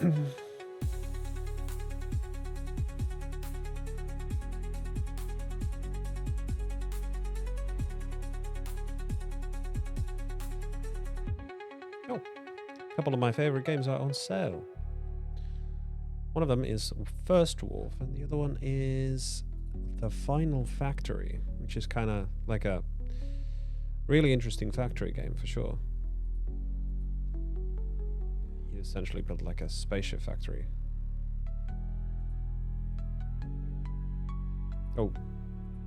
Oh, a couple of my favorite games are on sale. One of them is First Wolf, and the other one is The Final Factory, which is kind of like a really interesting factory game for sure. You essentially build like a spaceship factory. Oh,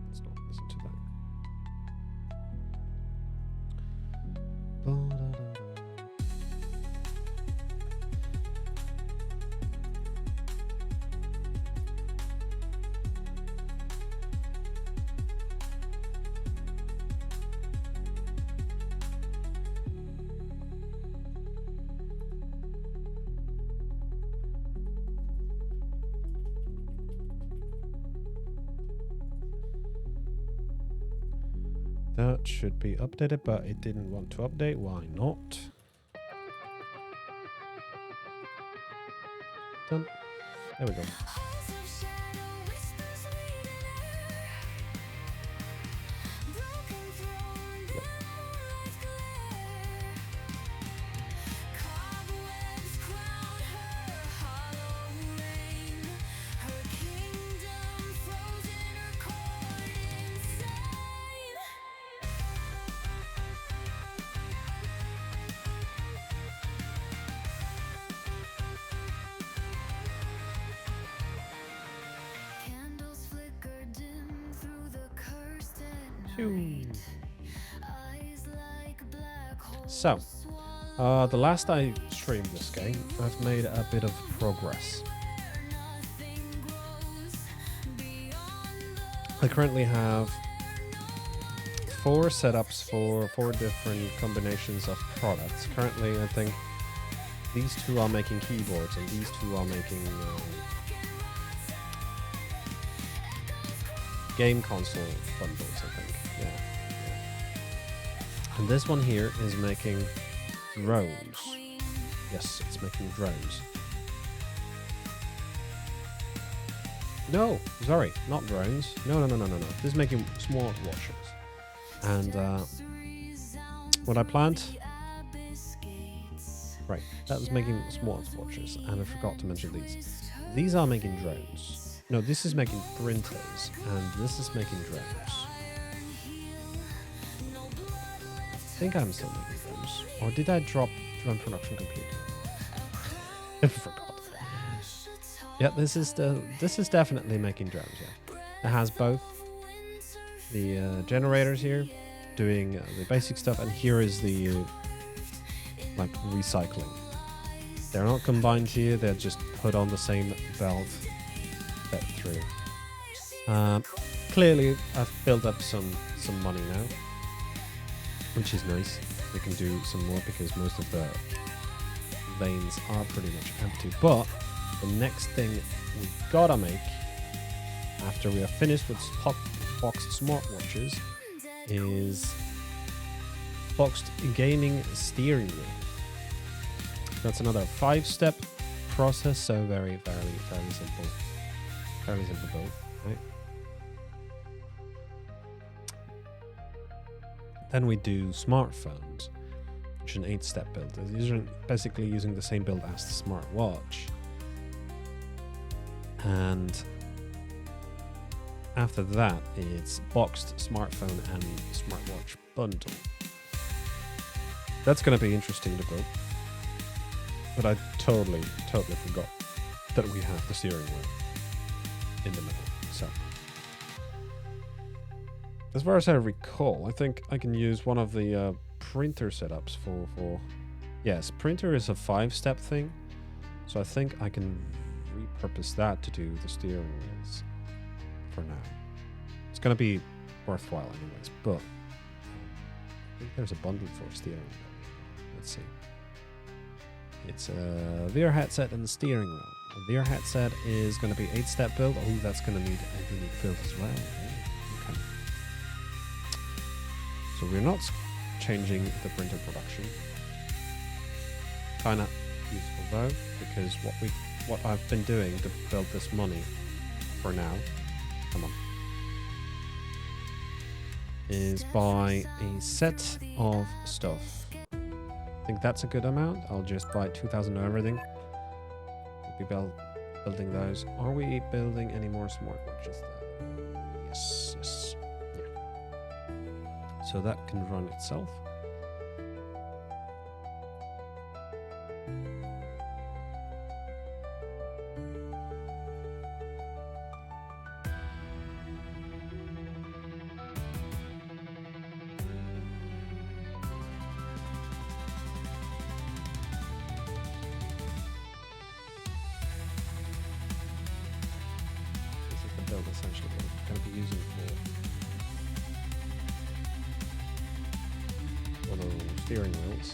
let's not listen to that. That should be updated, but it didn't want to update. Why not? Done. There we go. So, the last I streamed this game, I've made a bit of progress. I currently have 4 setups for 4 different combinations of products. Currently, I think these 2 are making keyboards and these 2 are making game console bundles, I think. Yeah. And this one here is making drones. Yes, it's making drones. No, sorry, not drones. No. This is making smartwatches. And what I planned... Right, that was making smartwatches. And I forgot to mention these. These are making drones. No, this is making printers. And this is making drones. I think I'm still making drones. Or did I drop drone production completely? I forgot. Yeah, this is definitely making drones, yeah. It has both the generators here doing the basic stuff, and here is the like recycling. They're not combined here, they're just put on the same belt fed through. Clearly I've built up some money now, which is nice. We can do some more because most of the veins are pretty much empty. But the next thing we gotta make after we are finished with boxed smartwatches is boxed gaming steering wheel. That's another 5-step process, so very simple. Fairly simple build, right? Then we do smartphones, which is an 8-step build. These are basically using the same build as the smartwatch. And after that, it's boxed smartphone and smartwatch bundle. That's going to be interesting to build. But I totally forgot that we have the steering wheel in the middle. So, as far as I recall, I think I can use one of the printer setups for... Yes, printer is a 5-step thing. So I think I can repurpose that to do the steering wheels for now. It's going to be worthwhile anyways, but I think there's a bundle for steering wheel. Let's see. It's a VR headset and the steering wheel. The VR headset is going to be 8-step build. Oh, that's going to need a unique build as well. Oh, okay. So we're not changing the printer production. Kinda useful though, because what I've been doing to build this money for now, come on, is buy a set of stuff. I think that's a good amount. I'll just buy 2,000 of everything. We'll be building those. Are we building any more smart watches? Yes. Yeah. So that can run itself. Essentially what I'm going to be using for those steering wheels.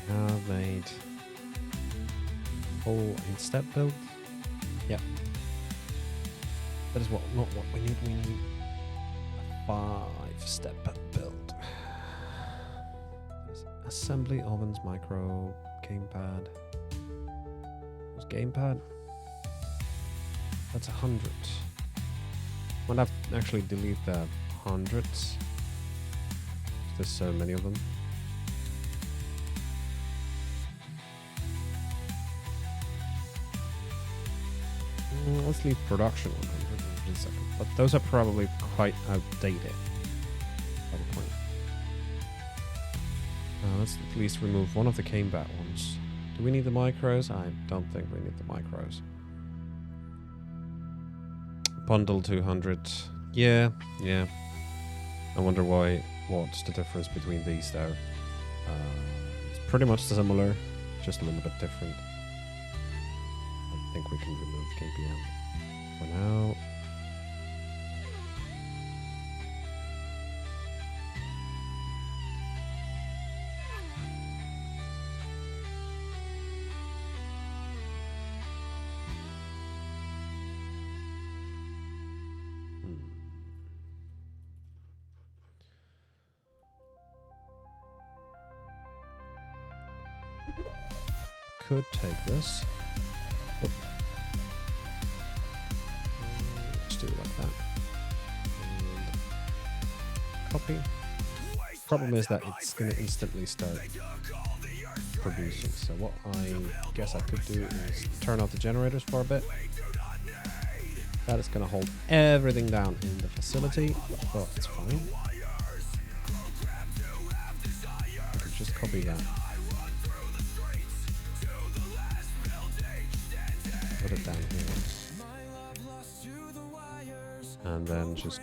I have made whole 8-step build. Yep. That is not what we need. We need a 5-step build. There's assembly, ovens, micro, gamepad. What's gamepad? That's 100. Might have to actually delete the hundreds. There's so many of them. Let's leave production 100 in a second. But those are probably quite outdated by the point. Let's at least remove one of the gamepad ones. Do we need the micros? I don't think we need the micros. Bundle 200. Yeah. I wonder what's the difference between these though. It's pretty much similar, just a little bit different. I think we can remove KPM for now. Could take this. Oh. Let's do it like that. And copy. Problem is that it's going to instantly start producing. So what I guess I could do is turn off the generators for a bit. That is going to hold everything down in the facility, but it's fine. I could just copy that. Put it down here. And then just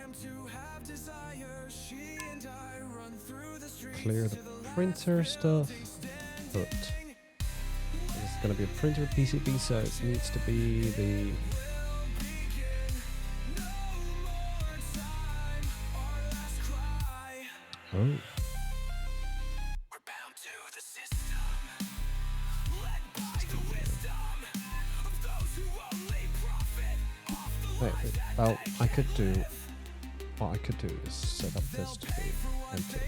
clear the printer stuff. But it's going to be a printer PCB, so it needs to be the well, what I could do is set up this to be empty.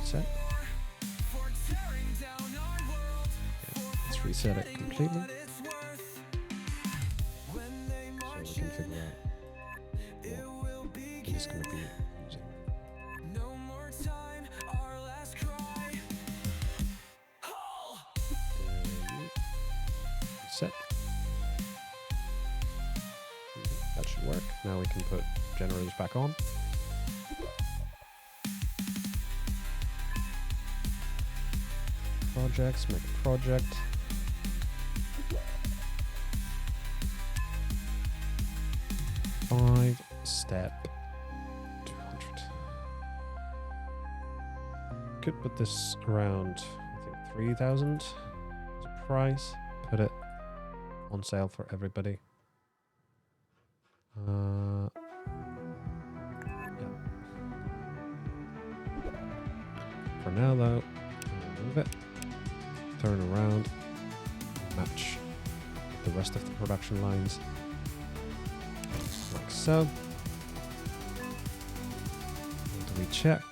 Reset. Yeah, let's reset it completely. So we can figure out what it is going to be using. Reset. That should work. Now we can put generators back on. Projects, make a project. Five-step 200. Could put this around, I think, 3,000 as a price. Put it on sale for everybody. Yeah. For now, though, remove it. turn around, match the rest of the production lines, like so. And we check.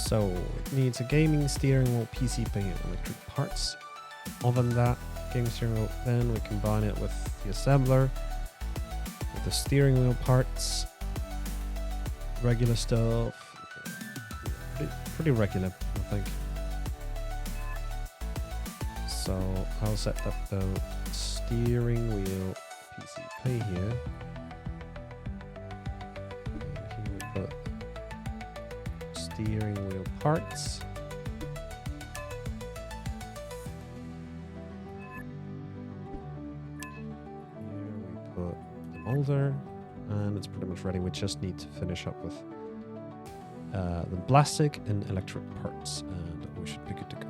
So it needs a gaming steering wheel, PCB, and electric parts. Other than that, gaming steering wheel, then we combine it with the assembler, with the steering wheel parts, regular stuff, pretty regular, I think. So I'll set up the steering wheel PCB here. Here we put steering wheel parts. Here we put the molder, and it's pretty much ready. We just need to finish up with the plastic and electric parts, and we should be good to go.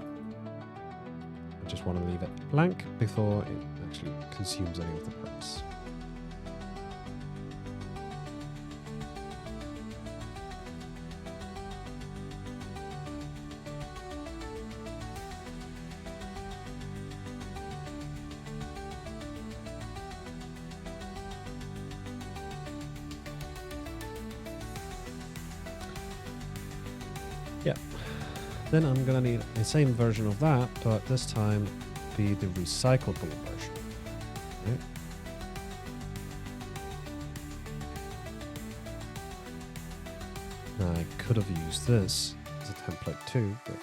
I just want to leave it blank before it actually consumes any of the parts. Yeah, then I'm gonna need the same version of that, but this time be the recyclable version. Right? Now I could have used this as a template too, but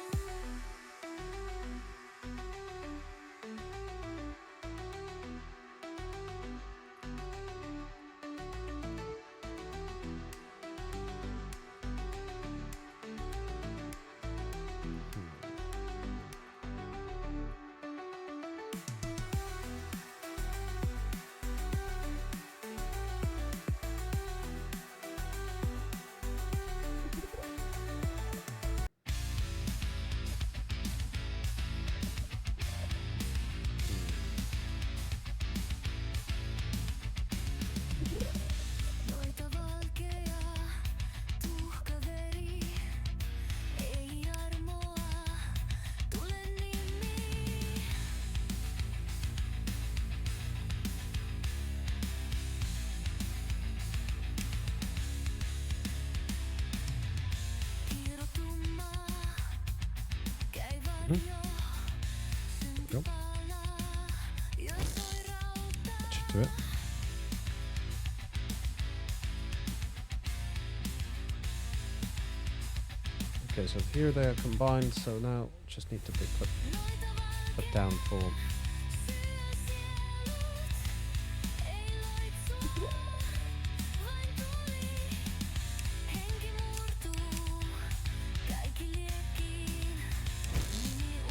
go. That should do it. Okay, so here they are combined, so now just need to be put down form.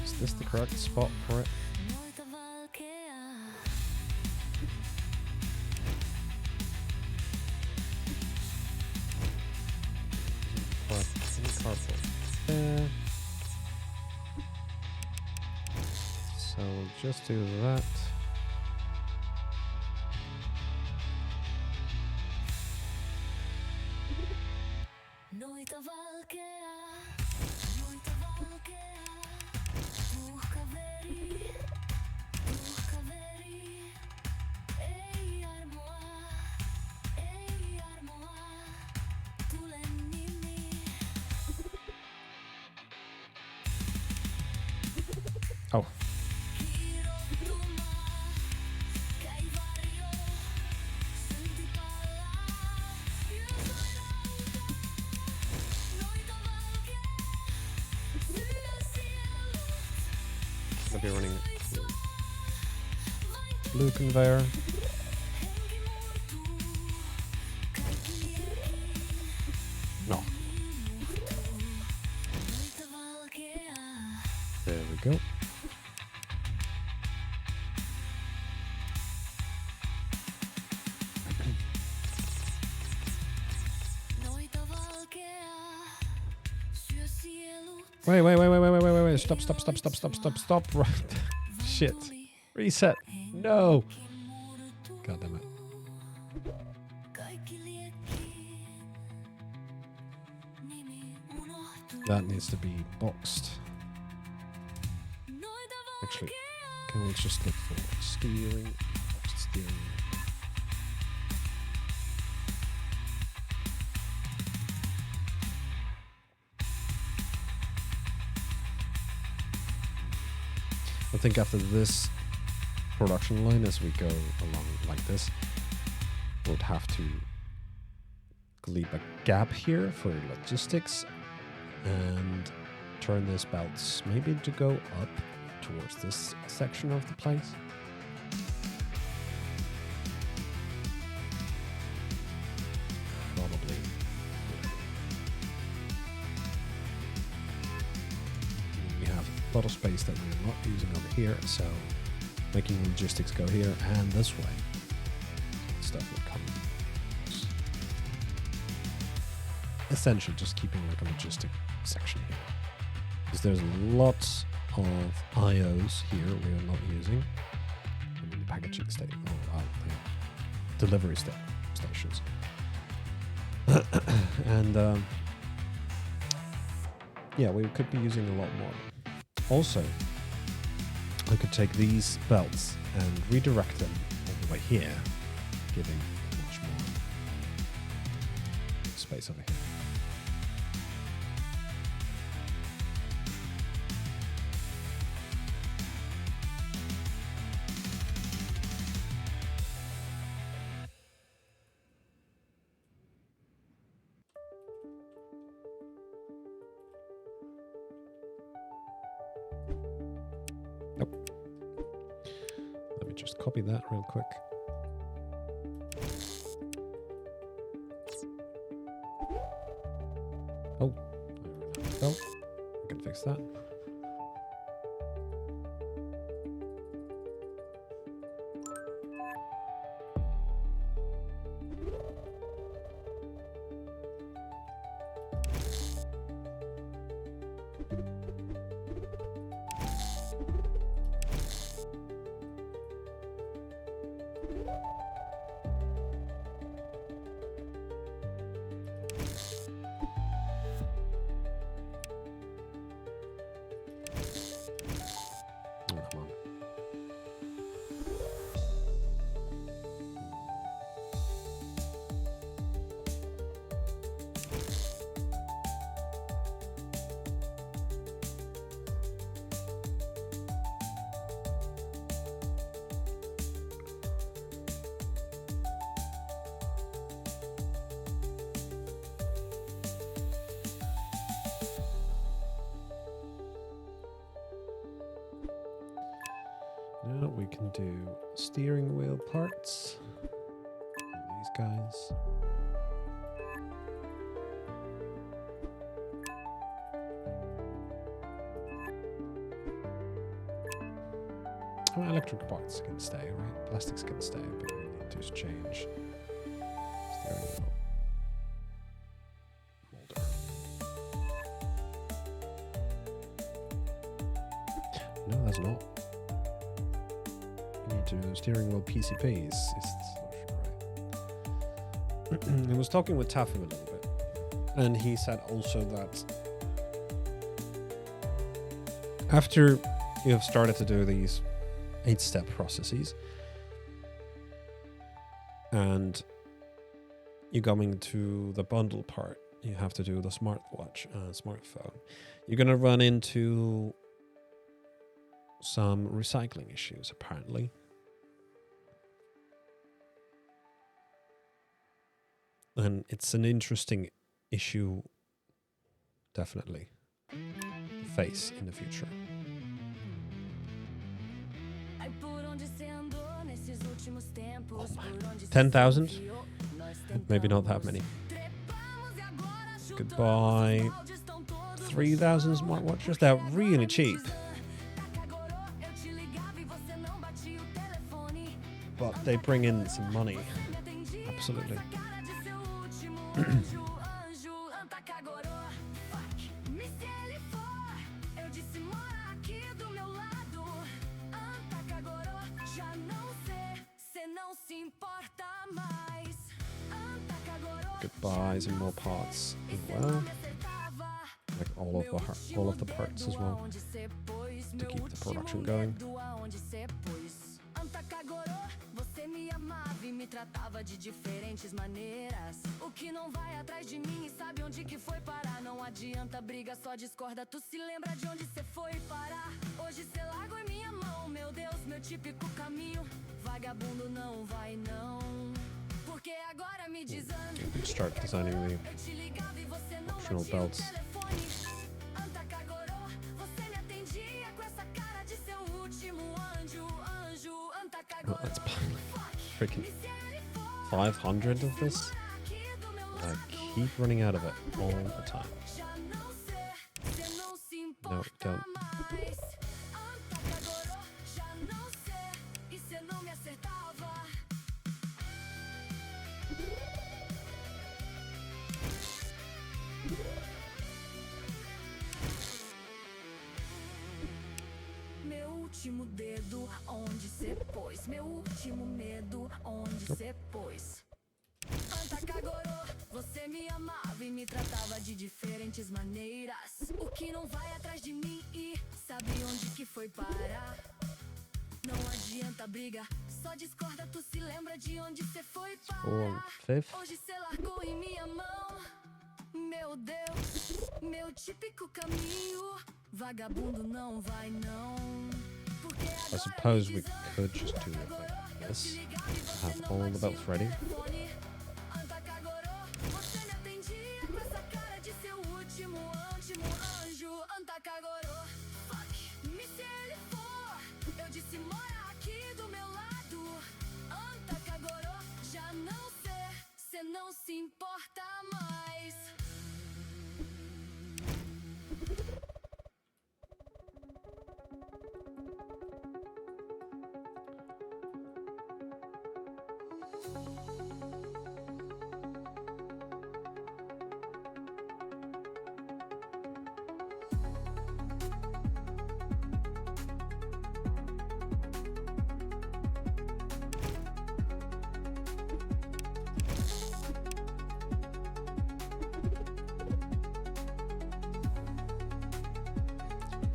Is this the correct spot for it? There. So we'll just do that. Oh. I'll be running blue conveyor. No. There we go. Wait. Stop. Right. Shit. Reset. No. God damn it. That needs to be boxed. Actually, can we just look for steering? Boxed steering. I think after this production line, as we go along like this, we'll have to leave a gap here for logistics and turn these belts maybe to go up towards this section of the place. Probably. We have a lot of space that we're not using over here, so making logistics go here and this way. Stuff will come. Essentially just keeping like a logistic section here. Because there's lots of IOs here we are not using. I mean the packaging station, or the delivery stations. And yeah, we could be using a lot more. Also, I could take these belts and redirect them all the way here, giving much more space over here. Just copy that real quick. Oh, well, we can fix that. Now we can do steering wheel parts. These guys. Oh, electric parts can stay, right? Plastics can stay, but we need to change steering wheel molder. No, that's not. To steering wheel PCBs is the solution, right? I was talking with Taff a little bit, and he said also that after you have started to do these 8-step processes and you're coming to the bundle part, you have to do the smartwatch and smartphone, you're going to run into some recycling issues apparently. And it's an interesting issue, definitely, to face in the future. 10,000? Maybe not that many. Could buy 3,000 smartwatches. They're really cheap. But they bring in some money. Absolutely. could buy some more parts as well, like all of the parts as well, to keep the production going. Você me amava e me tratava de diferentes maneiras. O que não vai atrás de mim e sabe onde que foi parar. Não adianta briga, só discorda. Tu se lembra de onde cê foi parar. Hoje cê largou em minha mão, meu Deus, meu típico caminho. Vagabundo não vai não. Porque agora me desanda. Start designing the optional belts. Oh, let's buy freaking 500 of this. I keep running out of it all the time. No, don't. Último dedo, onde cê pôs? Meu último medo, onde cê pôs? Antacagorô, você me amava e me tratava de diferentes maneiras. O que não vai atrás de mim e sabe onde que foi parar. Não adianta briga, só discorda, tu se lembra de onde cê foi parar. Hoje cê largou em minha mão. Meu Deus, meu típico caminho. Vagabundo não vai não. I suppose we could just do it like this. Have all the belts ready. Não se importa mais.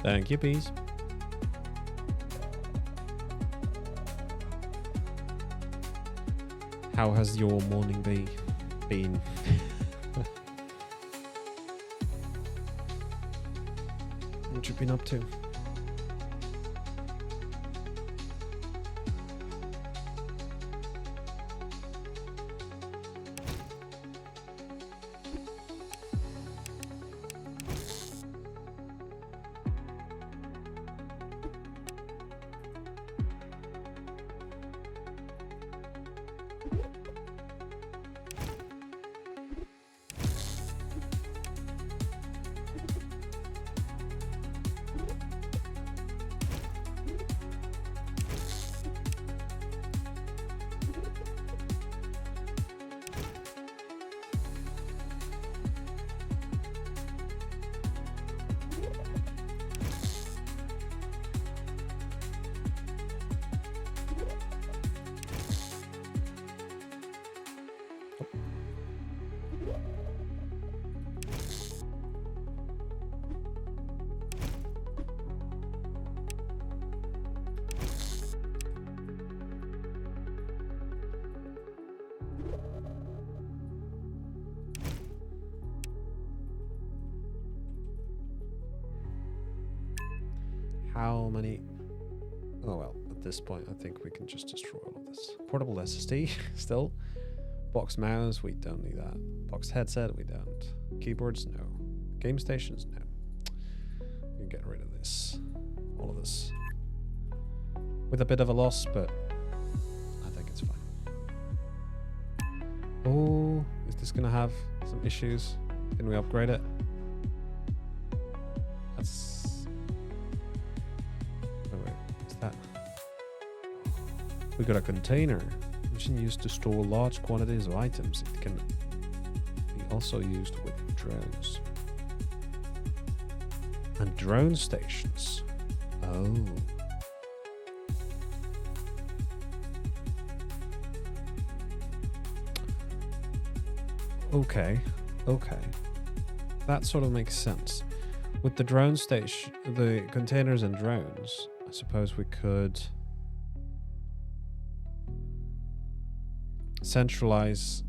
Thank you, bees. How has your morning been? What you been up to? How many? Oh well, at this point I think we can just destroy all of this. Portable SSD, still. Box mouse, we don't need that. Box headset, we don't. Keyboards, no. Game stations, no. We can get rid of this. All of this. With a bit of a loss, but I think it's fine. Oh, is this gonna have some issues? Can we upgrade it? That's... We got a container, machine used to store large quantities of items. It can be also used with drones. And drone stations. Oh. Okay. Okay. That sort of makes sense. With the drone station, the containers and drones, I suppose we could centralize.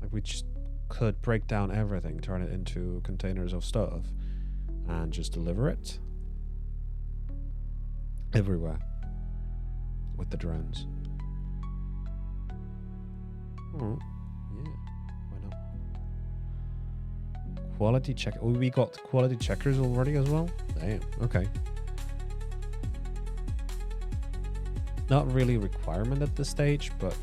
Like we just could break down everything, turn it into containers of stuff, and just deliver it everywhere with the drones. Oh, yeah. Why not? Quality check. Oh, we got quality checkers already as well? Damn. Okay. Not really a requirement at this stage, but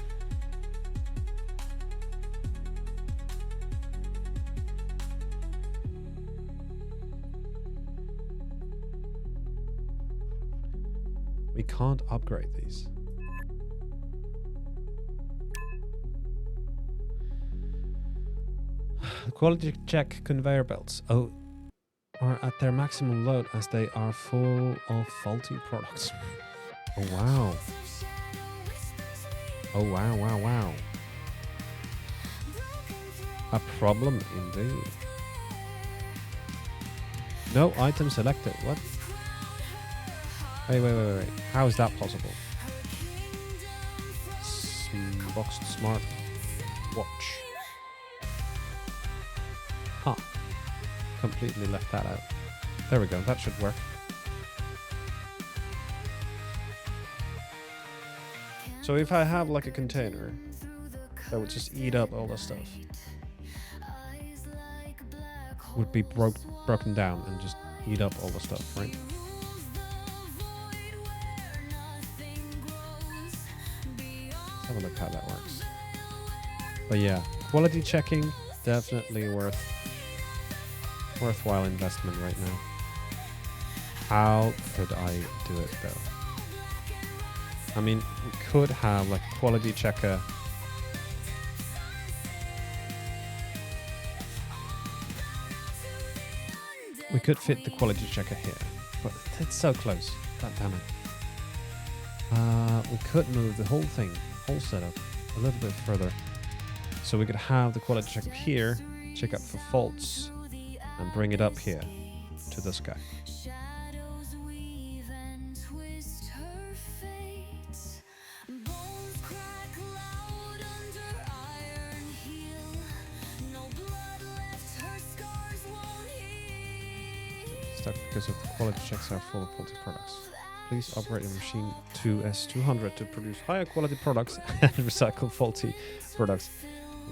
we can't upgrade these. Quality check conveyor belts. Oh, are at their maximum load as they are full of faulty products. Oh wow. Oh wow, wow, wow. A problem indeed. No item selected. What? Wait. How is that possible? Boxed smart watch. Huh. Completely left that out. There we go. That should work. So if I have like a container that would just eat up all the stuff, would be broken down and just eat up all the stuff, right? Let's have a look how that works. But yeah, quality checking, definitely worthwhile investment right now. How could I do it though? I mean, we could have like a quality checker. We could fit the quality checker here, but it's so close. God damn it. We could move the whole thing, whole setup, a little bit further. So we could have the quality checker here, check up for faults, and bring it up here to this guy. Stuck because of the quality checks are full of faulty products. Please operate your machine to S200 to produce higher quality products and recycle faulty products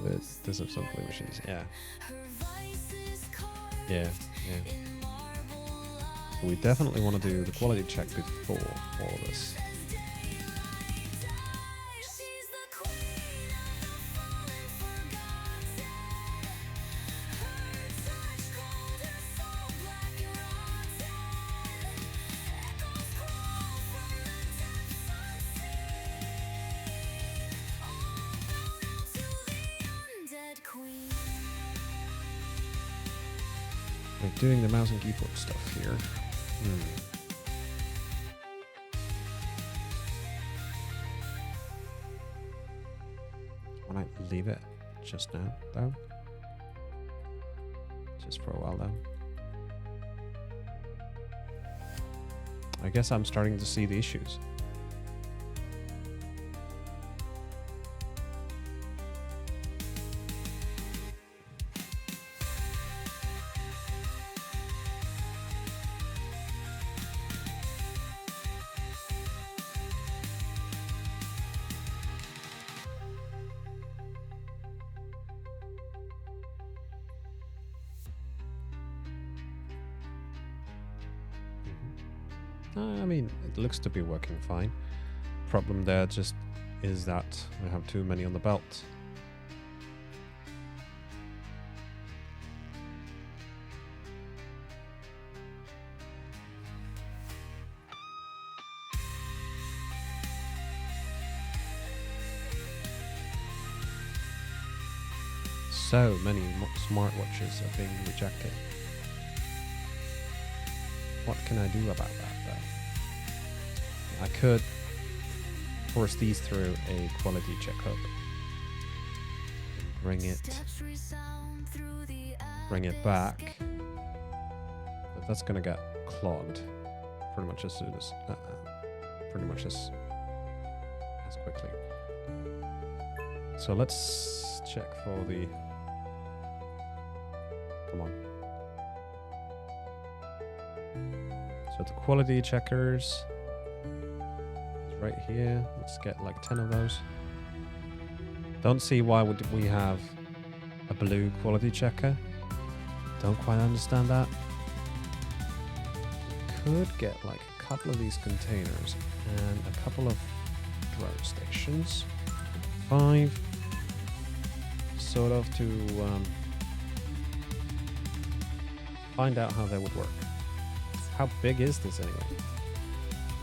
with disassembly machines. Yeah. So we definitely want to do the quality check before all of this. We're doing the mouse and keyboard stuff here. When I leave it just now, though. Just for a while, though. I guess I'm starting to see the issues. I mean, it looks to be working fine. Problem there just is that we have too many on the belt. So many smartwatches are being rejected. What can I do about that, though? I could force these through a quality check hub. bring it back. But that's gonna get clogged pretty much as soon as as quickly. So let's check for the. Come on. So the quality checkers is right here. Let's get like 10 of those. Don't see why would we have a blue quality checker. Don't quite understand that. Could get like a couple of these containers and a couple of drone stations. 5. Sort of to find out how they would work. How big is this anyway?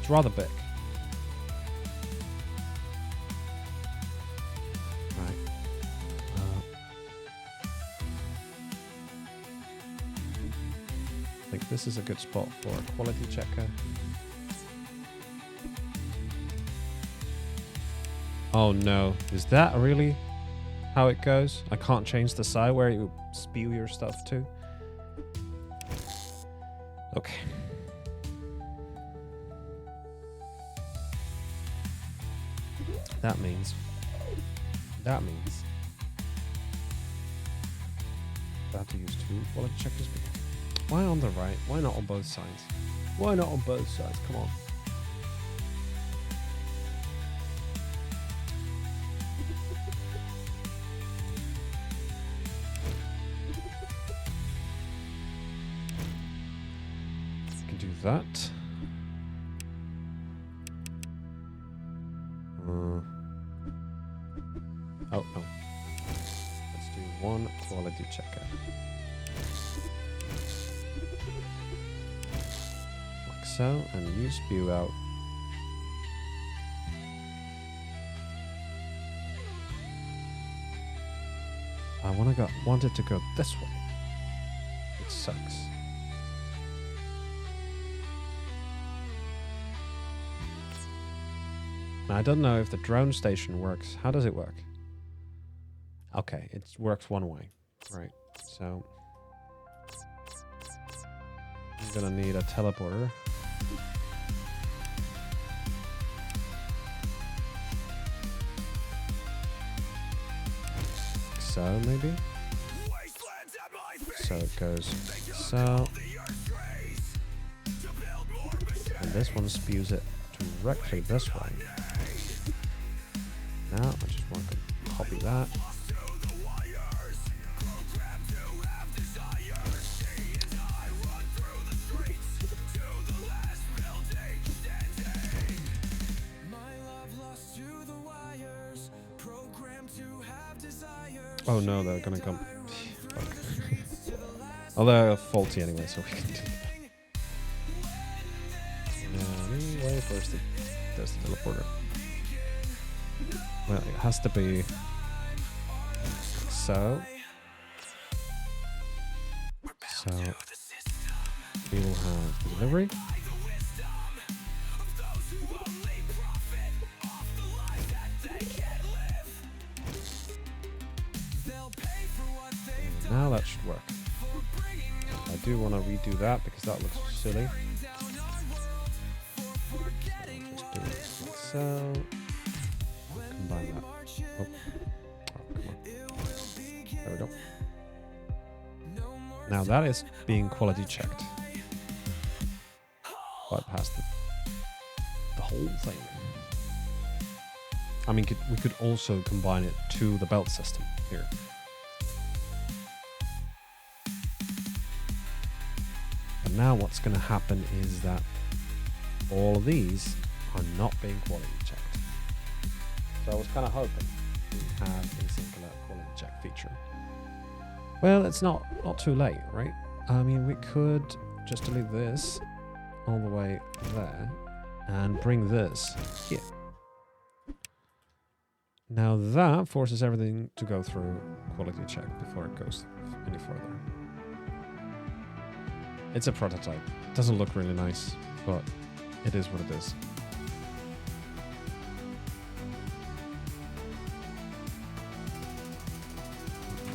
It's rather big. Right. I think this is a good spot for a quality checker. Oh no, is that really how it goes? I can't change the side where you spew your stuff to. Okay. That means I have to use 2 quality checkers. Why on the right? Why not on both sides? Why not on both sides? Come on. We can do that. Oh no. Let's do 1 quality checker. Like so, and you spew out. I want it to go this way. It sucks. Now, I don't know if the drone station works. How does it work? Okay, it works one way. Right, so I'm gonna need a teleporter. So, maybe? So it goes so. And this one spews it directly this way. Now, I just want to copy that. Oh no, they're gonna come. Oh, they're faulty anyway, so we can do that. Anyway, there's the teleporter. Well, it has to be so. So we will have delivery. Now that should work. I do want to redo that because that looks silly. Just do it like so. Combine that. Oh, come on. There we go. Now that is being quality checked. Bypass the whole thing. I mean, we could also combine it to the belt system here. But now what's going to happen is that all of these are not being quality checked. So I was kind of hoping we have a singular quality check feature. Well, it's not too late, right? I mean, we could just delete this all the way there and bring this here. Now that forces everything to go through quality check before it goes any further. It's a prototype. It doesn't look really nice, but it is what it is.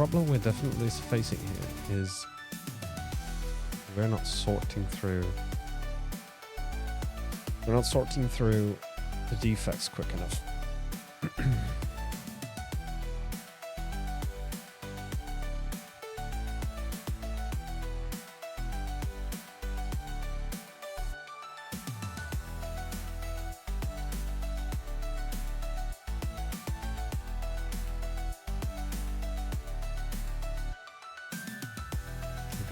problem we're definitely facing here is we're not sorting through the defects quick enough.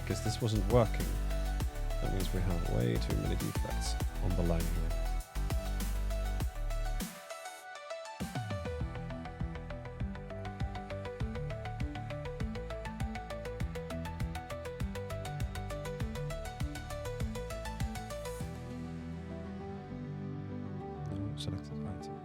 Because this wasn't working. That means we have way too many defects on the line here. No, selected item.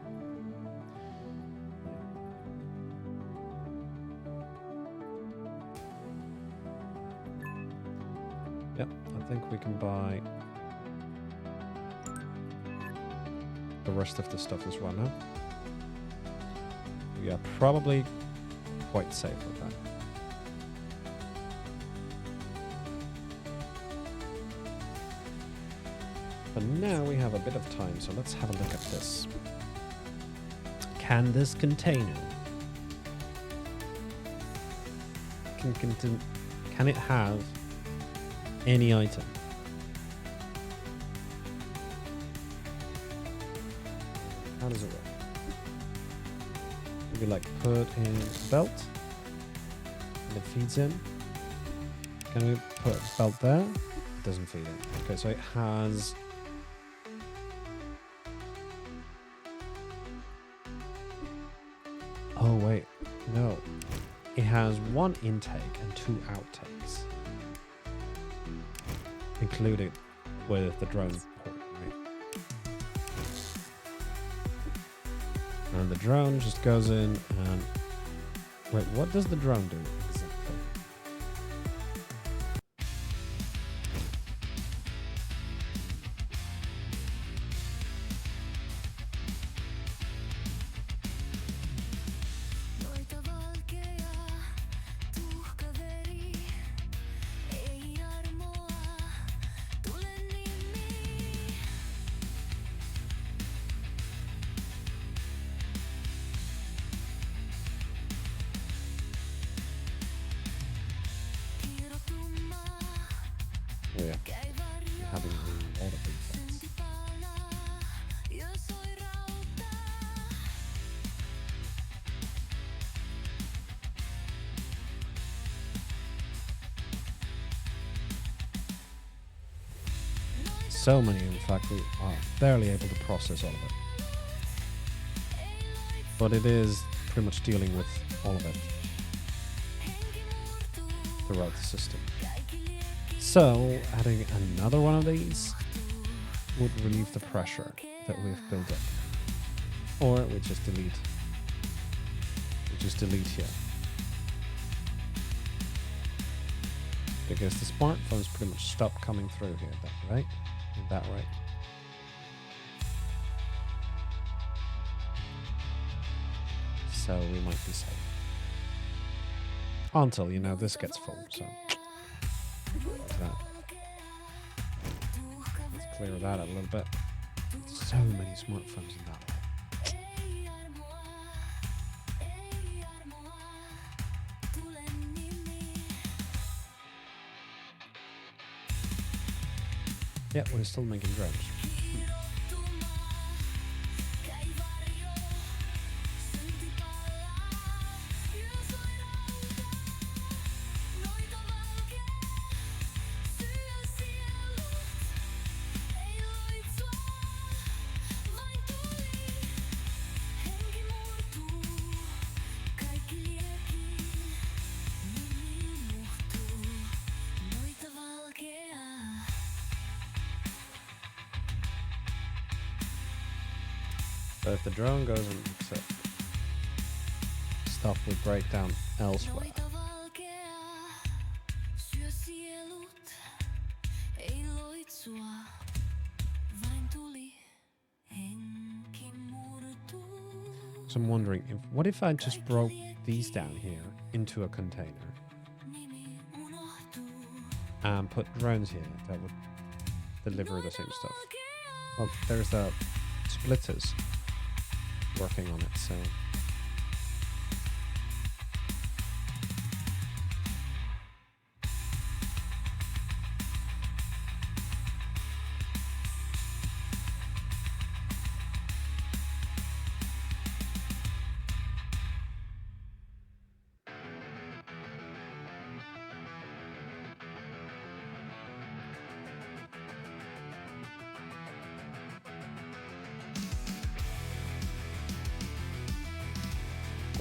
Yep, I think we can buy the rest of the stuff as well now. We are probably quite safe with that. But now we have a bit of time, so let's have a look at this. Can this container can it have any item? How does it work? Maybe like put in belt and it feeds in. Can we put belt there? It doesn't feed in. Okay, so it has oh wait, no. It has one intake and two outtakes. Included with the drone port, right? And the drone just goes in and... Wait, what does the drone do exactly? Oh yeah, having a lot of defects. So many, in fact, we are barely able to process all of it. But it is pretty much dealing with all of it throughout the system. So, adding another one of these would relieve the pressure that we've built up. Or we just delete. We just delete here. Because the smartphones pretty much stop coming through here, that right? And that right. So we might be safe. Until, you know, this gets full, so... That. Let's clear that out a little bit. So many smartphones in that way. Yeah, we're still making drones. So if the drone goes and stuff would break down elsewhere. So I'm wondering, what if I just broke these down here into a container and put drones here that would deliver the same stuff? Well, there's the splitters working on it, so...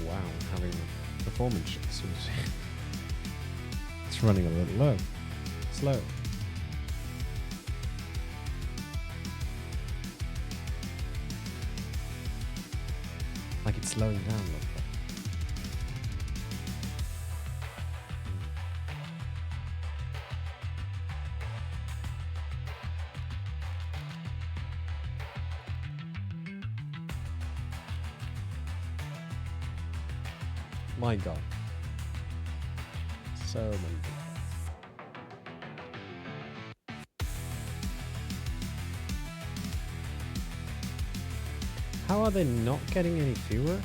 Wow, I'm having performance shifts. It's running a little low. Slow. Like it's slowing down a little bit. My God. So many people. How are they not getting any fewer?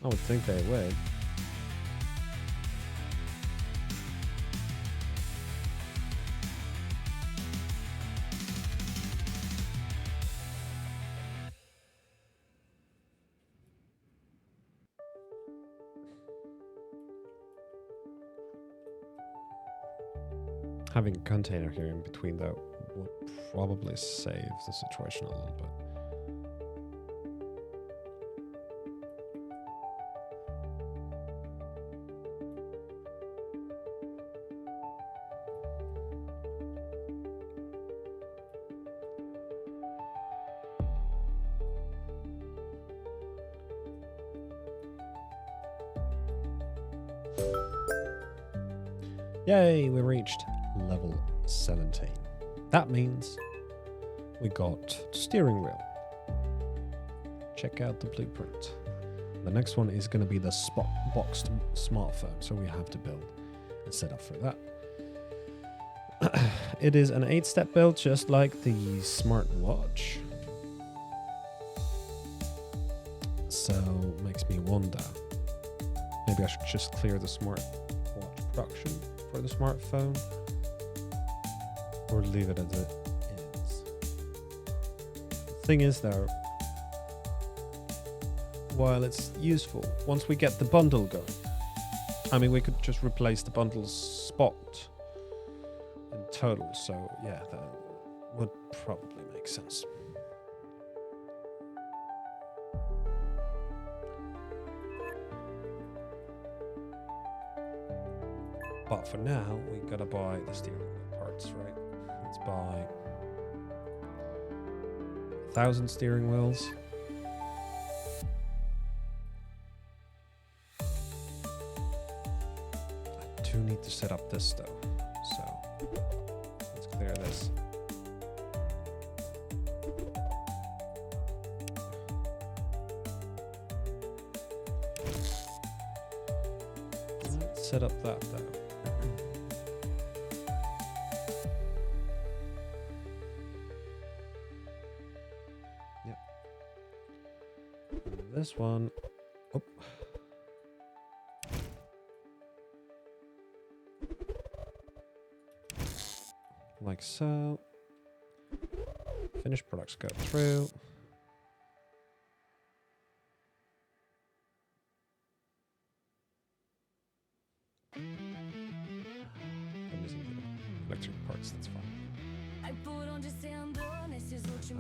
I would think they would. Having a container here in between, though, would probably save the situation a little bit. Yay, we reached level 17. That means we got steering wheel. Check out the blueprint. The next one is going to be the boxed smartphone, so we have to build and set up for that. It is an 8-step build, just like the smartwatch. So makes me wonder, maybe I should just clear the smartwatch production for the smartphone, or leave it as it is. The thing is, though, while it's useful, once we get the bundle going, I mean, we could just replace the bundle's spot in total, so yeah, that would probably make sense. But for now, we gotta buy the steering wheel parts, right? Let's buy 1,000 steering wheels. I do need to set up this though, so let's clear this. Let's set up that though. This one, oh. Like so. Finished products go through. I'm using the electric parts, that's fine.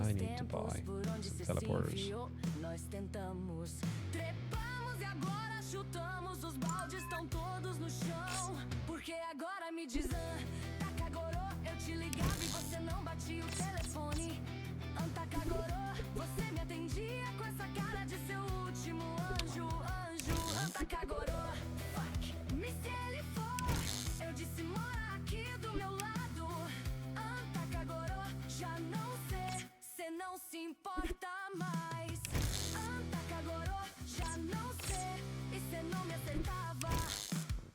I need to buy some teleporters. Nós tentamos, trepamos e agora chutamos. Os baldes estão todos no chão. Porque agora me diz, Takagoro, eu te ligava e você não batia o telefone. Takagoro, você me atendia com essa cara de seu último anjo. Takagoro, fuck, me se ele for. Eu disse, mora aqui do meu lado. Takagoro, já não sei, cê não se importa mais.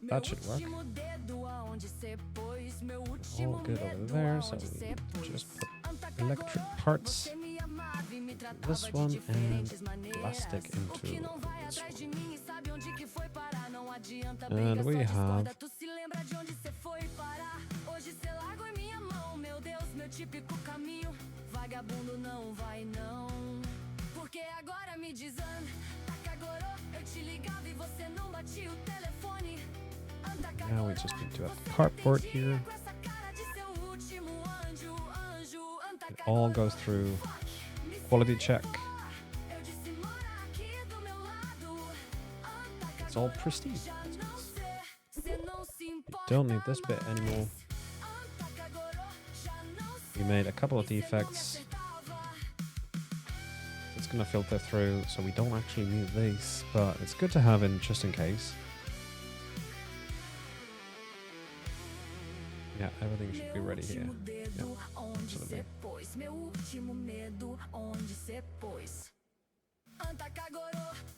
That should work. All good over there, so we just put electric parts this one and plastic into this one. And we have now we just need to have the cardboard here. It all goes through quality check. It's all pristine. We don't need this bit anymore. We made a couple of defects. It's gonna filter through, so we don't actually need this, but it's good to have in just in case. Yeah, everything should be ready here. Yeah, absolutely.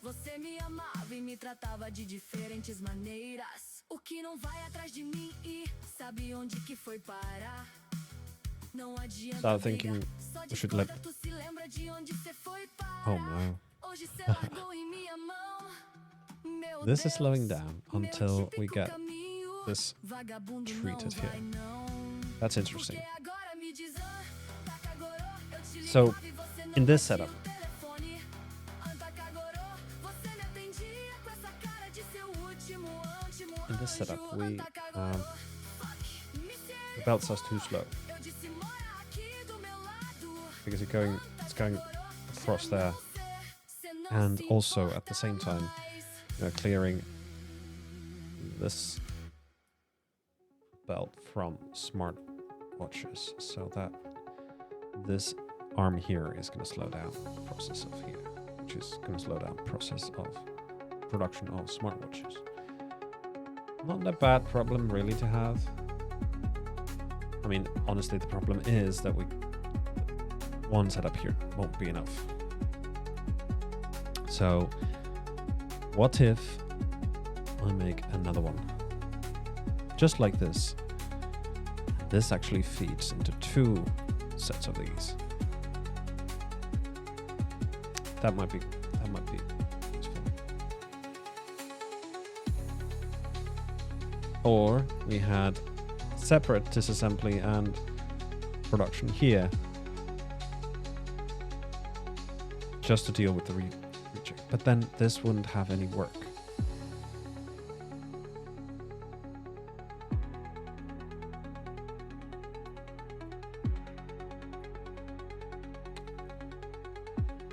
Você me amava e me tratava de diferentes maneiras. O que não vai atrás de mim e sabe onde que foi parar? Não adianta. So thinking we should let. Oh no. This is slowing down until we get this treated here. That's interesting. So in this setup, we the belt says too slow because it's going across there, and also at the same time, clearing this belt from smart watches, so that this arm here is going to slow down the process of here, which is going to slow down the process of production of smartwatches. Not a bad problem really to have. I mean, honestly, the problem is that one setup here won't be enough. So what if I make another one just like this? This actually feeds into 2 sets of these. That might be useful. Or we had separate disassembly and production here, just to deal with the reject. But then this wouldn't have any work.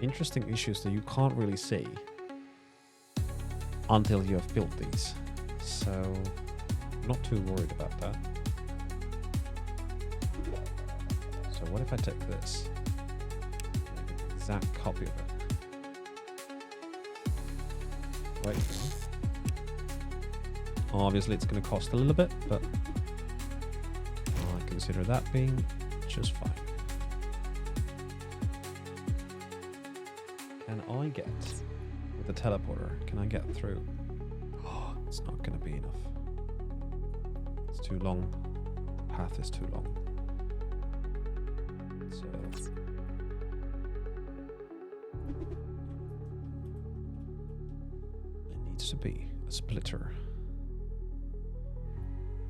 Interesting issues that you can't really see until you have built these. So I'm not too worried about that. So what if I take this, make an exact copy of it right here. Obviously it's going to cost a little bit, but I consider that being just fine. Can I get, with the teleporter, can I get through? Oh, it's not going to be enough. It's too long. The path is too long. So it needs to be a splitter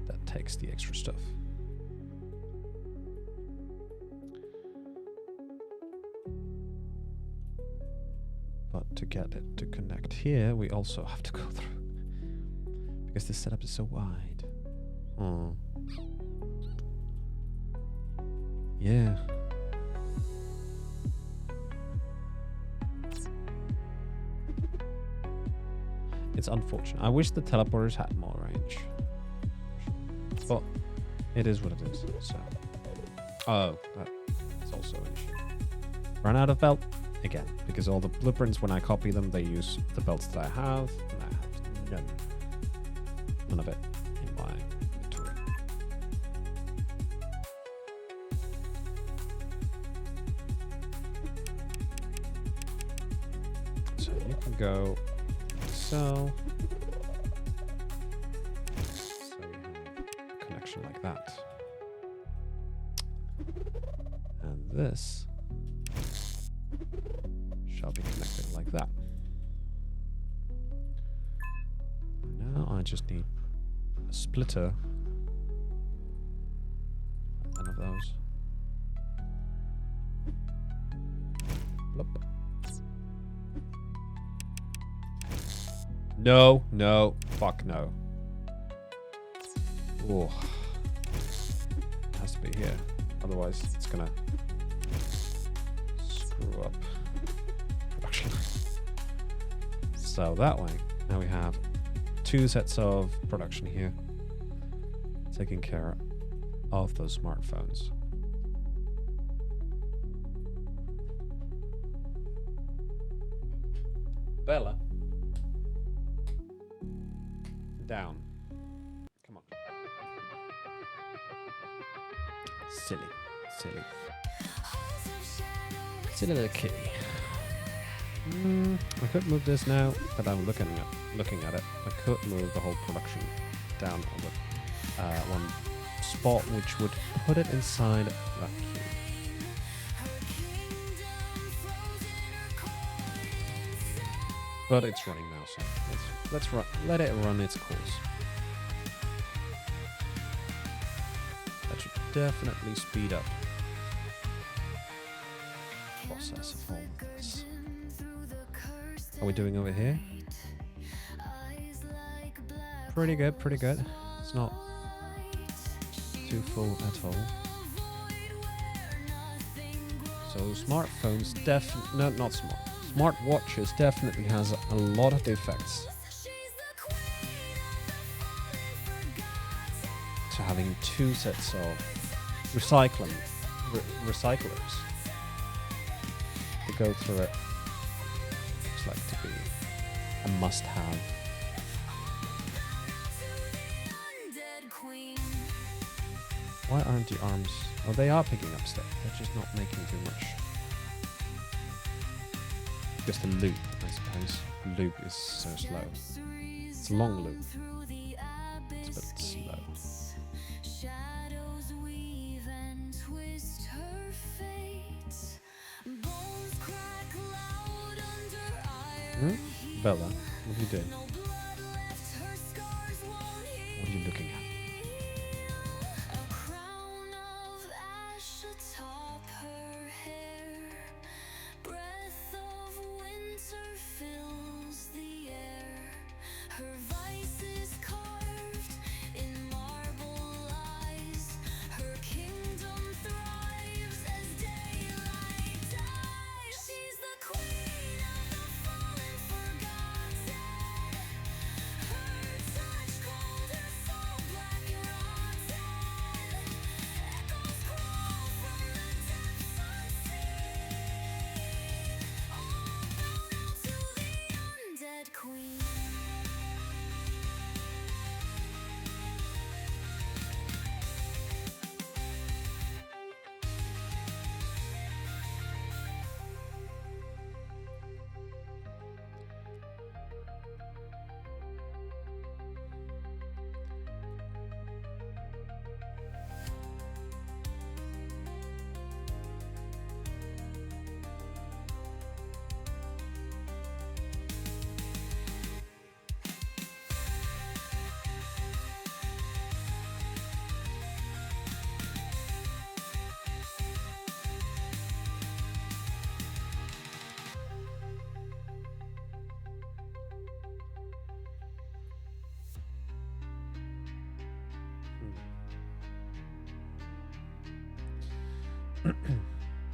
that takes the extra stuff. But to get it to connect here, we also have to go through, because this setup is so wide. Oh. Yeah. It's unfortunate. I wish the teleporters had more range. But it is what it is. So. Oh, that's also an issue. Run out of belt? Again, because all the blueprints, when I copy them, they use the belts that I have, and I have none of it in my inventory. So you can go like so. connection like that. And this shall be connected like that. Now I just need a splitter. One of those. Bloop. No, no, fuck no. Oh, it has to be here. Otherwise, it's gonna screw up production. So that way, now we have 2 sets of production here, taking care of those smartphones. Bella. Down. Come on. Silly. Silly. Silly little kitty. I could move this now, but I'm looking at it. I could move the whole production down on the one spot, which would put it inside that queue. But it's running now, so let it run its course. That should definitely speed up the process of all of this. How are we doing over here? Pretty good, pretty good. It's not too full at all. So smartphones not smart. Smartwatches definitely has a lot of defects to having 2 sets of recyclers to go through it. Looks like to be a must-have. Why aren't the arms? Oh, they are picking up stuff. They're just not making too much. Just a loop, I suppose. The loop is so slow. It's a long loop. It's a bit slow. Bella, what are you doing? What are you looking at?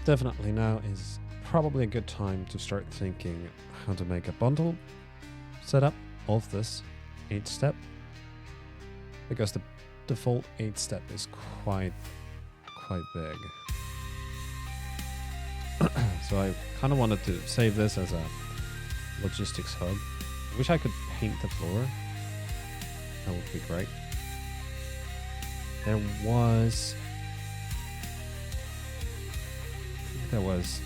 Definitely now is probably a good time to start thinking how to make a bundle setup of this 8-step, because the default 8-step is quite big. So I kind of wanted to save this as a logistics hub. I wish I could paint the floor. That would be great. There was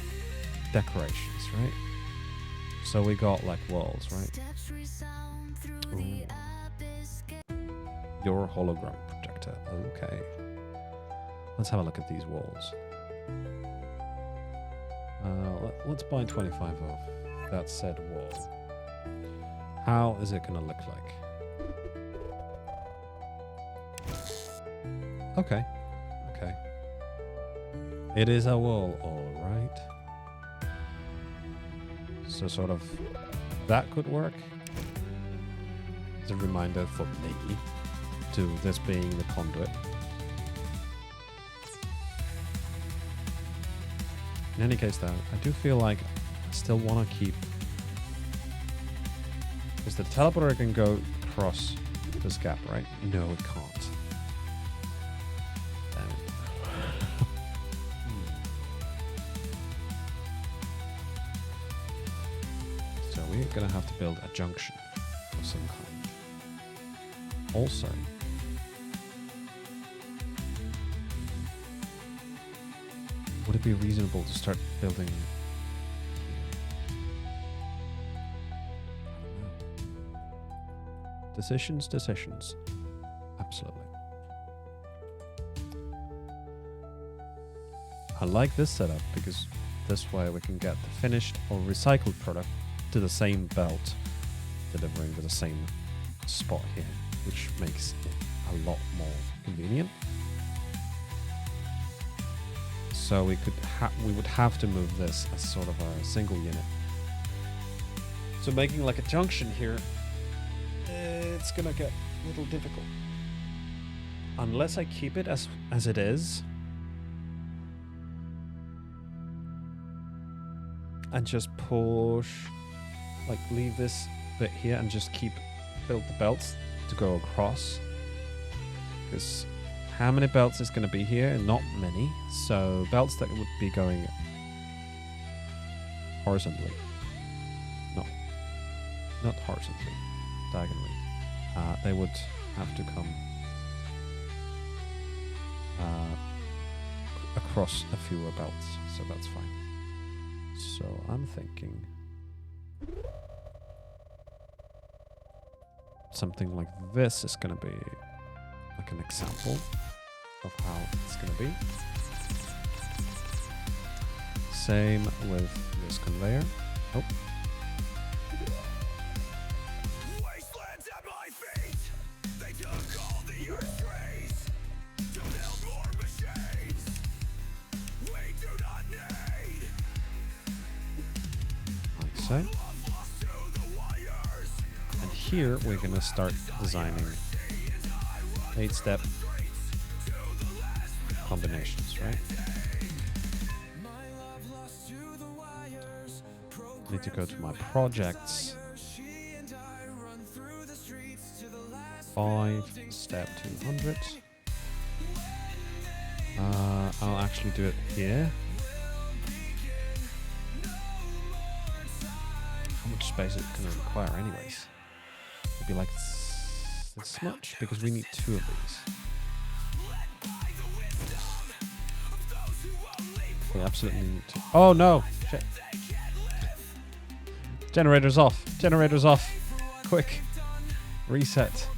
decorations, right? So we got like walls, right? Ooh. Your hologram projection. factor. Okay. Let's have a look at these walls. Let's buy 25 of that said wall. How is it going to look like? Okay. Okay. It is a wall, all right. So sort of that could work. As a reminder for me to this being the conduit. In any case, though, I do feel like I still want to keep... Because the teleporter can go across this gap, right? No, it can't. Damn it. So we're going to have to build a junction of some kind. Also... would it be reasonable to start building? I don't know. Decisions. Absolutely. I like this setup because this way we can get the finished or recycled product to the same belt, delivering to the same spot here, which makes it a lot more convenient. So we would have to move this as sort of a single unit. So making like a junction here, it's gonna get a little difficult. Unless I keep it as it is. And just push, like leave this bit here and just build the belts to go across. Because how many belts is going to be here? Not many. So belts that would be going horizontally. No, not horizontally. Diagonally. They would have to come across a fewer belts. So that's fine. So I'm thinking something like this is going to be like an example of how it's going to be. Same with this conveyor. Oh. Wastelands at my feet. They took all the earth's rays to build more machines we do not need. Like so. And here we're going to start designing 8-step combinations, right? Need to go to my projects. 5-step 200. I'll actually do it here. How much space is it going to require anyways? It'd be like this much because we need 2 of these. We absolutely need to. Oh no! Shit. Generator's off. Generator's off. Quick. Reset.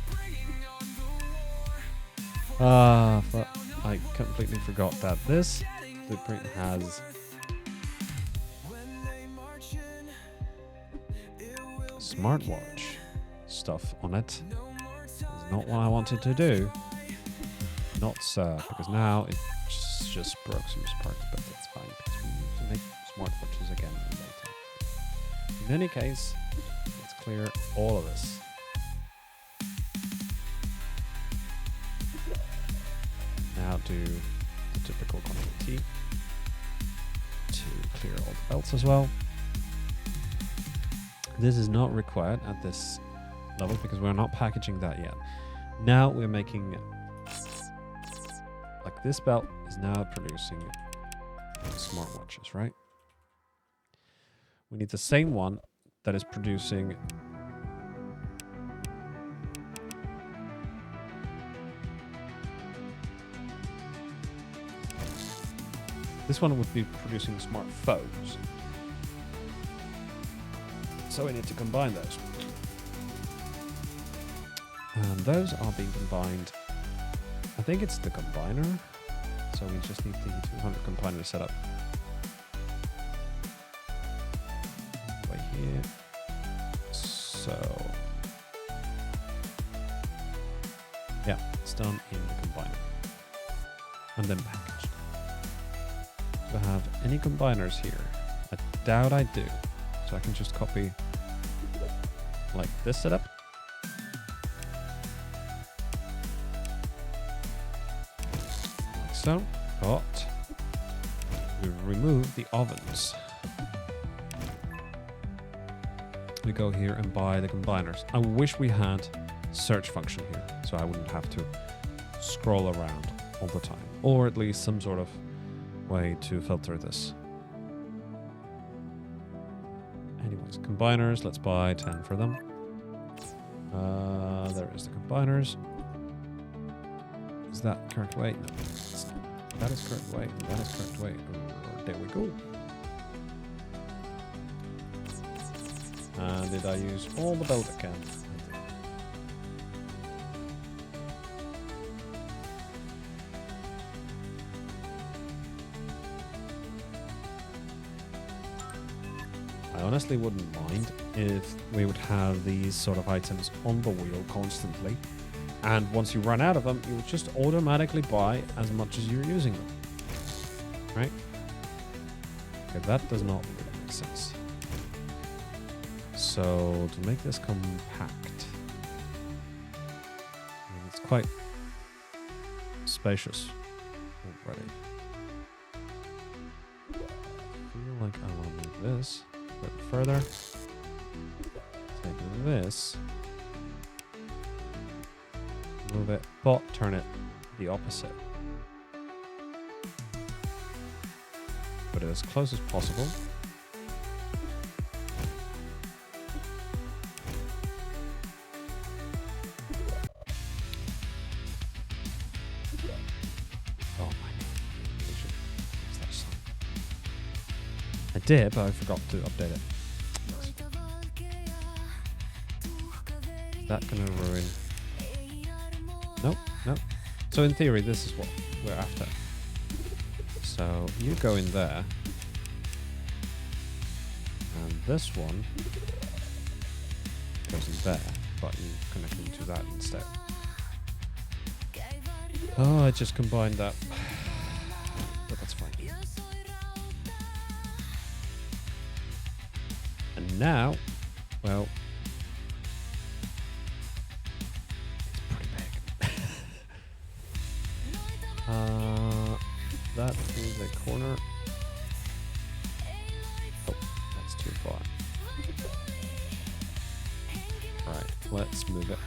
But I completely forgot that this blueprint has smartwatch stuff on it. It's not what I wanted to do. Not so, because now it just broke some sparks, but that's fine because we need to make smartwatches again later. In any case, let's clear all of this. Now do the typical Ctrl T to clear all the belts as well. This is not required at this level because we're not packaging that yet. Now we're making, like this belt is now producing smartwatches, right? We need the same one that is producing this one would be producing smartphones. So we need to combine those. And those are being combined think it's the combiner. So we just need the 200 combiner set up. Right here. So yeah, it's done in the combiner. And then packaged. Do I have any combiners here? I doubt I do. So I can just copy like this setup. Like so. But we remove the ovens. We go here and buy the combiners. I wish we had search function here, so I wouldn't have to scroll around all the time. Or at least some sort of way to filter this. Anyways, combiners, let's buy 10 for them. There is the combiners. Is that correct way? No. That is correct way. That is correct way. There we go. And did I use all the belt I can? I honestly wouldn't mind if we would have these sort of items on the wheel constantly. And once you run out of them, you would just automatically buy as much as you're using them. Right? Okay, that does not really make sense. So, to make this compact, and it's quite spacious already. I feel like I want to move this a bit further. Take this. Move it, but turn it the opposite. Put it as close as possible. Oh my god. I did, but I forgot to update it. Is that gonna ruin? Nope, nope. So in theory, this is what we're after. So you go in there. And this one goes in there, but you connect them to that instead. Oh, I just combined that. But that's fine. And now, well, that is a corner. Oh, that's too far. Right, let's move it.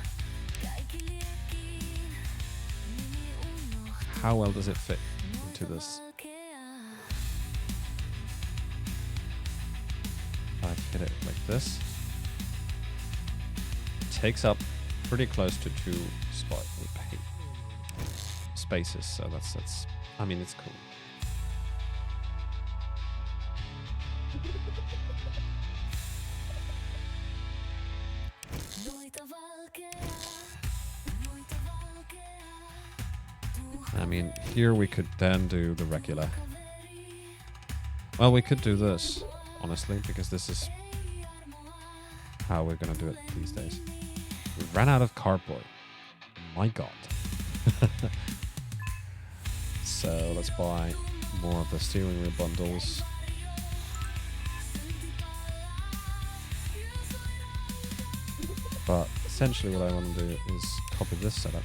How well does it fit into this? I hit it like this. It takes up pretty close to 2 spaces, so that's I mean, it's cool. I mean, here we could then do the regular. Well, we could do this, honestly, because this is how we're gonna do it these days. We ran out of cardboard. My god. So let's buy more of the steering wheel bundles. But essentially what I want to do is copy this setup.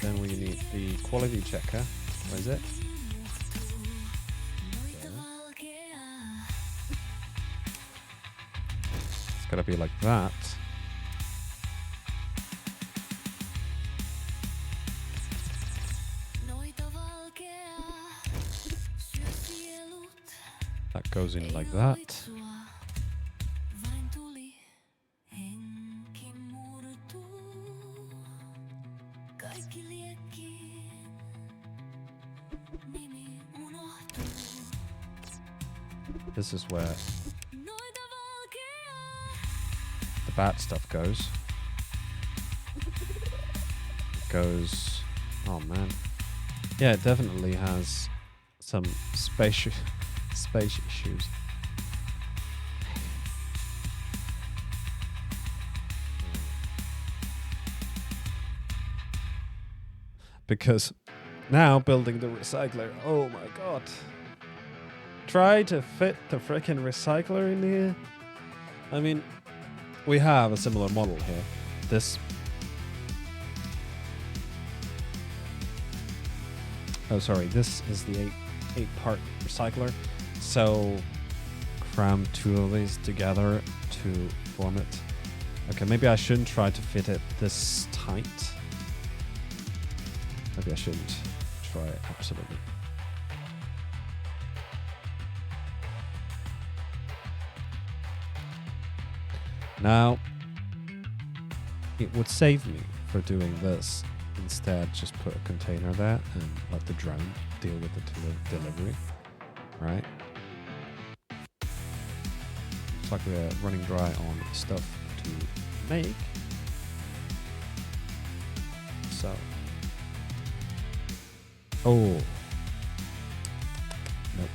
Then we need the quality checker. Where is it? It's gotta be like that. That goes in like that. This is where bad stuff goes. It goes... Oh, man. Yeah, it definitely has some space issues. Because now building the recycler, oh my god. Try to fit the frickin' recycler in here. I mean, we have a similar model here. This... Oh, sorry, this is the 8-part recycler. So, cram 2 of these together to form it. Okay, maybe I shouldn't try to fit it this tight. Maybe I shouldn't try it, absolutely. Now, it would save me for doing this. Instead, just put a container there and let the drone deal with the delivery, right? Looks like we're running dry on stuff to make. So... Oh. Nope.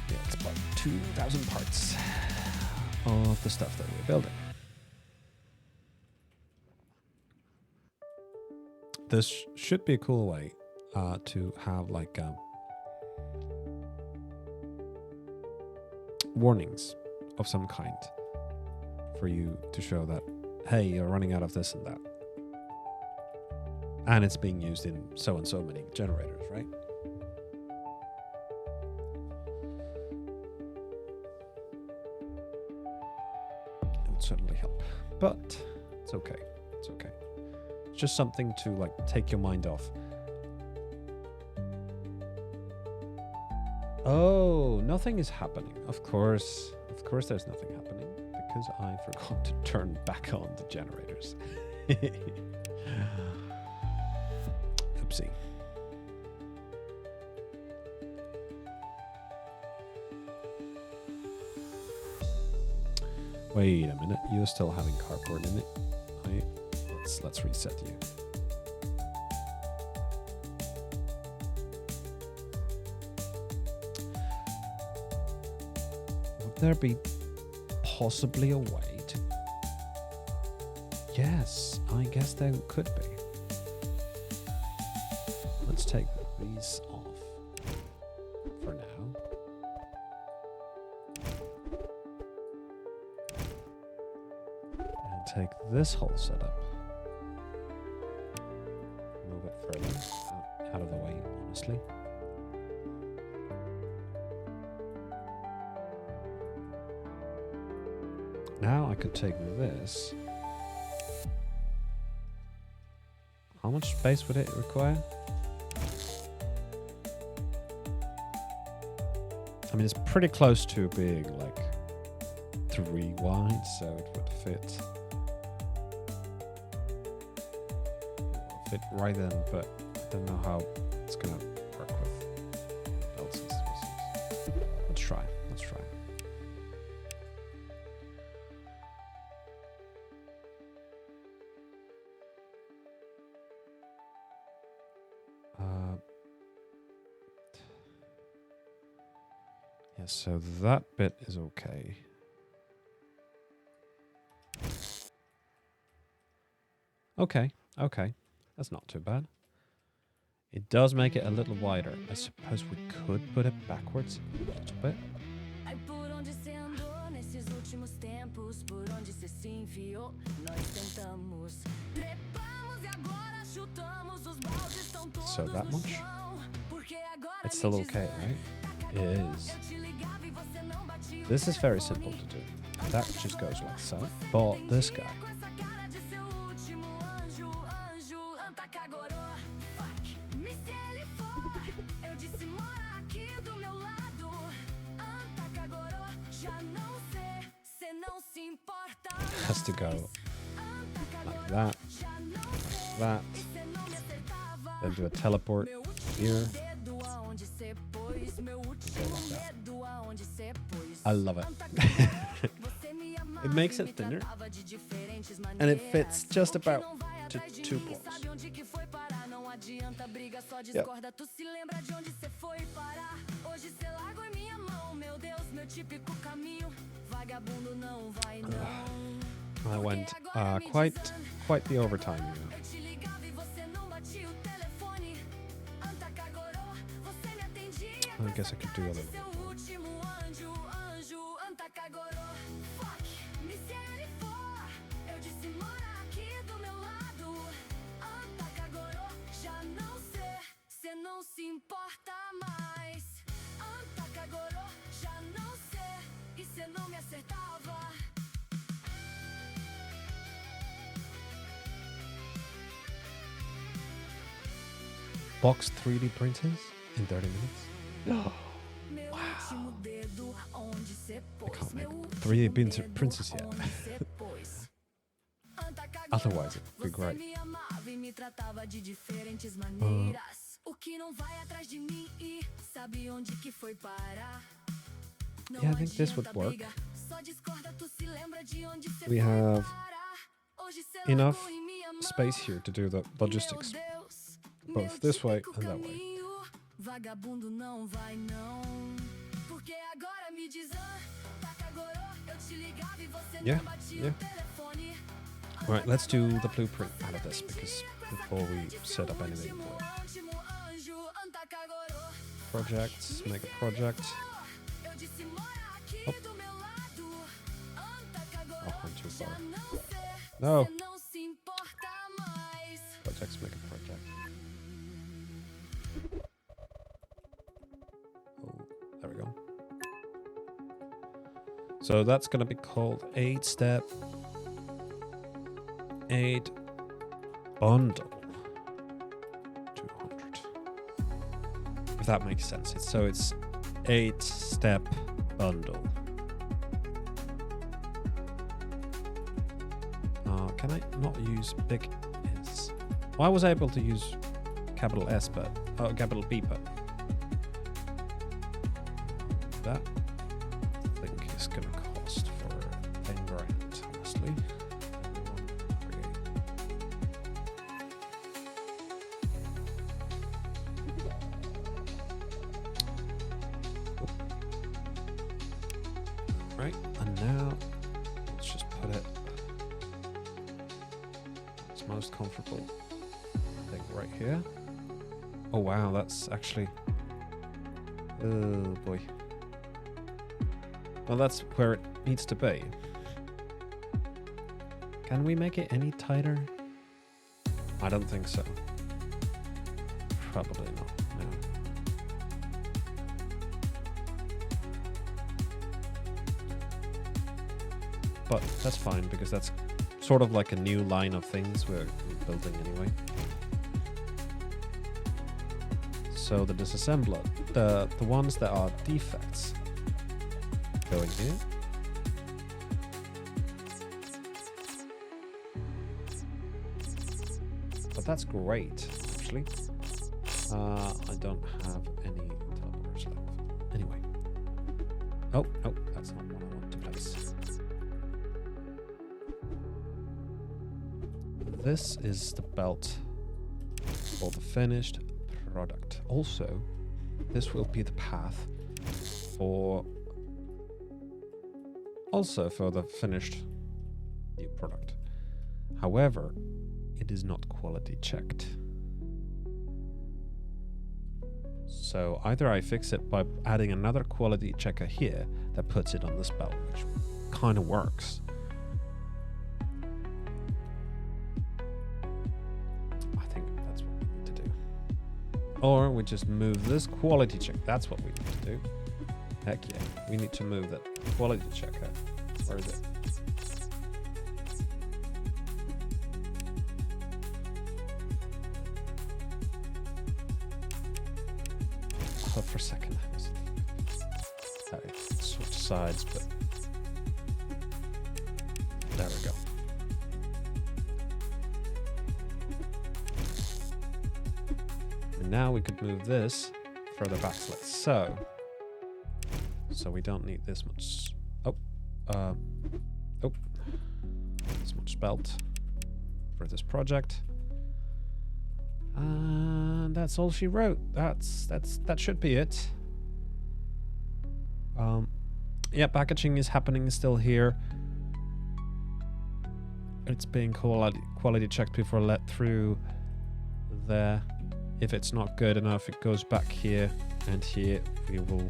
Yeah, it's about 2,000 parts of the stuff that we're building. This should be a cool way to have like warnings of some kind for you to show that, hey, you're running out of this and that. And it's being used in so and so many generators, right? It would certainly help. But it's okay. It's okay. It's just something to like take your mind off. Oh, nothing is happening. Of course there's nothing happening because I forgot to turn back on the generators. Oopsie. Wait a minute, you're still having cardboard in it. Let's reset you. Would there be possibly a way to... Yes, I guess there could be. Let's take these off for now. And take this whole setup. Move it further out of the way, honestly. Now I could take this. How much space would it require? I mean, it's pretty close to being like 3 wide, so it would fit right in, but I don't know how it's gonna work with belts and stuff. Let's try. Yeah, so that bit is okay. Okay. That's not too bad. It does make it a little wider. I suppose we could put it backwards a little bit. So that much? It's still okay, right? It is. This is very simple to do. That just goes like so. But this guy. Has to go like that, like that. Then do a teleport here. Go like that. I love it. It makes it thinner, and it fits just about to 2 blocks. Yep. I went quite the overtime. I guess I could do a little bit. Box 3D printers in 30 minutes? No. Wow. I can't make 3D printers yet. Otherwise, it would be great. Yeah, I think this would work. We have enough space here to do the logistics, both this way and that way. Yeah. Right, let's do the blueprint out of this before we set up anything for it. Projects, make a project. Oh, went too far. No. Projects, make a project. Oh, there we go. So that's going to be called 8-step 8 bundle 200. If that makes sense. It's 8-step bundle. Can I not use big S? Well, I was able to use capital S, but capital B, but that I think is gonna cost for 10 grand, honestly. Right, and now let's just put it its most comfortable thing right here. Oh wow, that's actually, oh boy. Well, that's where it needs to be. Can we make it any tighter? I don't think so. Probably not, no. But that's fine, because that's sort of like a new line of things we're building anyway. So the disassembler, the ones that are defects, go in here. But that's great, actually. I don't have any teleporters left. Anyway. Oh, no, that's not what I want to place. This is the belt for the finished product. Also, this will be the path for the finished new product. However, it is not quality checked. So either I fix it by adding another quality checker here that puts it on this belt, which kind of works. I think that's what we need to do. Or we just move this quality check. That's what we need to do. Heck yeah. We need to move that quality checker. Where is it? Oh, for a second. Sorry, switch sides, but there we go. And now we could move this further back. So so we don't need this much. Oh, this much belt for this project. And that's all she wrote. That should be it. Yeah, packaging is happening still here. It's being quality checked before let through there. If it's not good enough, it goes back here, and here we will.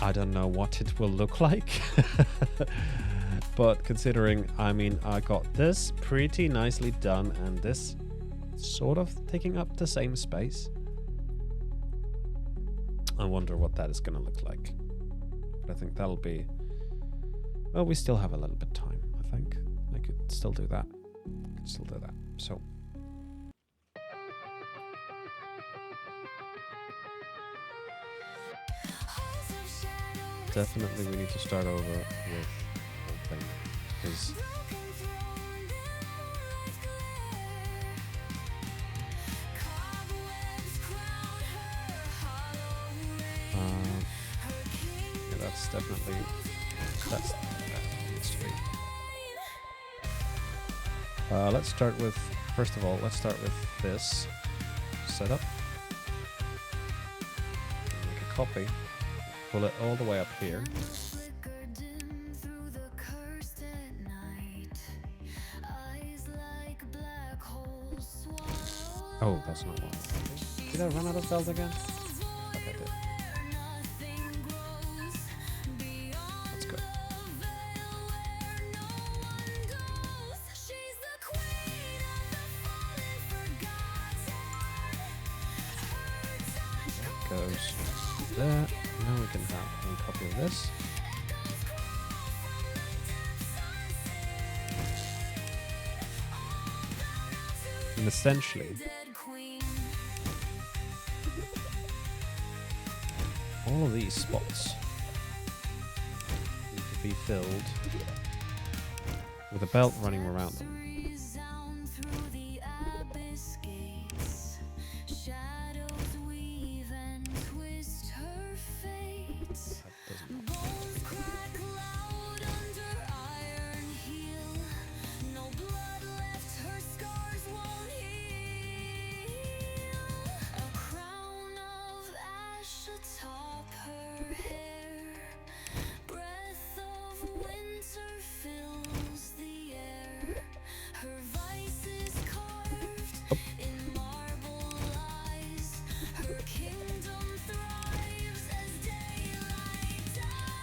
I don't know what it will look like. But considering, I mean, I got this pretty nicely done, and this sort of taking up the same space. I wonder what that is going to look like. But I think that'll be... Well, we still have a little bit of time, I think. I could still do that. So... Definitely we need to start over with the whole thing. Because... yeah, that's definitely... that needs to be. Let's start with... First of all, let's start with this setup. Make a copy. Pull it all the way up here. Oh, that's not one. Did I run out of belt again? Like I did. Let's go. That goes there. Now we can have a copy of this. And essentially, all of these spots need to be filled with a belt running around them.